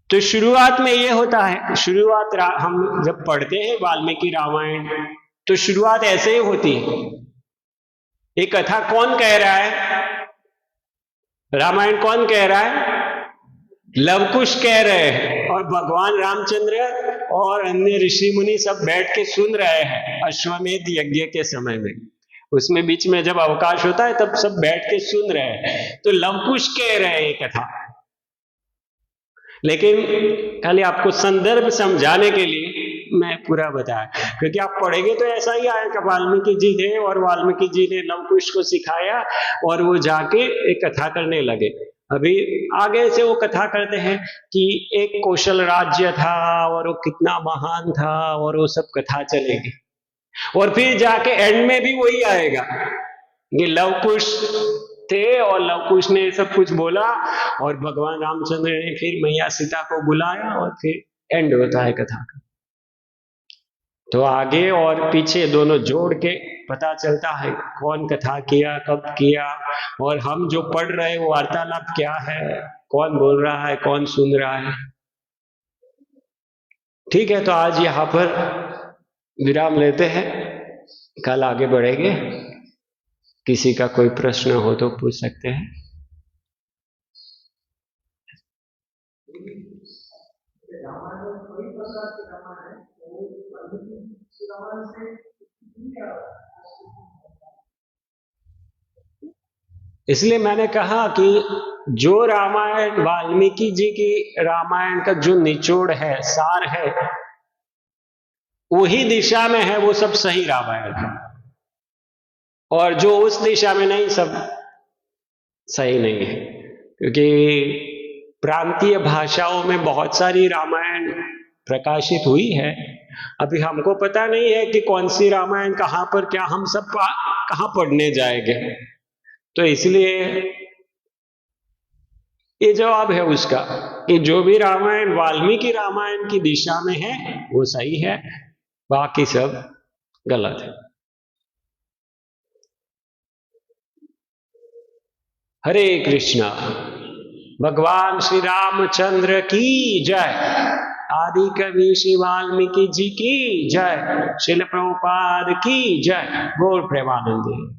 तो शुरुआत में ये होता है, शुरुआत हम जब पढ़ते हैं वाल्मीकि रामायण तो शुरुआत ऐसे ही होती है। ये कथा कौन कह रहा है? रामायण कौन कह रहा है? लवकुश कह रहे हैं, और भगवान रामचंद्र और अन्य ऋषि मुनि सब बैठ के सुन रहे हैं अश्वमेध यज्ञ के समय में। उसमें बीच में जब अवकाश होता है तब सब बैठ के सुन रहे हैं। तो लवकुश कह रहे हैं ये कथा, लेकिन खाली आपको संदर्भ समझाने के लिए मैं पूरा बताया, क्योंकि आप पढ़ेंगे तो ऐसा ही आएगा वाल्मीकि जी थे और वाल्मीकि जी ने लवकुश को सिखाया और वो जाके एक कथा करने लगे। अभी आगे से वो कथा करते हैं कि एक कौशल राज्य था और वो कितना महान था, और वो सब कथा चलेगी। और फिर जाके एंड में भी वही आएगा कि लवकुश थे और लवकुश ने सब कुछ बोला और भगवान रामचंद्र ने फिर मैया सीता को बुलाया, और फिर एंड होता है कथा का। तो आगे और पीछे दोनों जोड़ के पता चलता है कौन कथा किया, कब किया, और हम जो पढ़ रहे वो वार्तालाप क्या है, कौन बोल रहा है, कौन सुन रहा है। ठीक है, तो आज यहां पर विराम लेते हैं, कल आगे बढ़ेंगे। किसी का कोई प्रश्न हो तो पूछ सकते हैं। इसलिए मैंने कहा कि जो रामायण वाल्मीकि जी की रामायण का जो निचोड़ है, सार है, वही दिशा में है, वो सब सही रामायण है। और जो उस दिशा में नहीं, सब सही नहीं है, क्योंकि प्रांतीय भाषाओं में बहुत सारी रामायण प्रकाशित हुई है। अभी हमको पता नहीं है कि कौन सी रामायण कहां पर क्या, हम सब कहां पढ़ने जाएंगे। तो इसलिए ये जवाब है उसका कि जो भी रामायण वाल्मीकि रामायण की दिशा में है वो सही है, बाकी सब गलत है। हरे कृष्णा। भगवान श्री रामचंद्र की जय। आदि कवि श्री वाल्मीकि जी की जय। शिल प्रभुपाद की जय। गौर प्रेमानंद।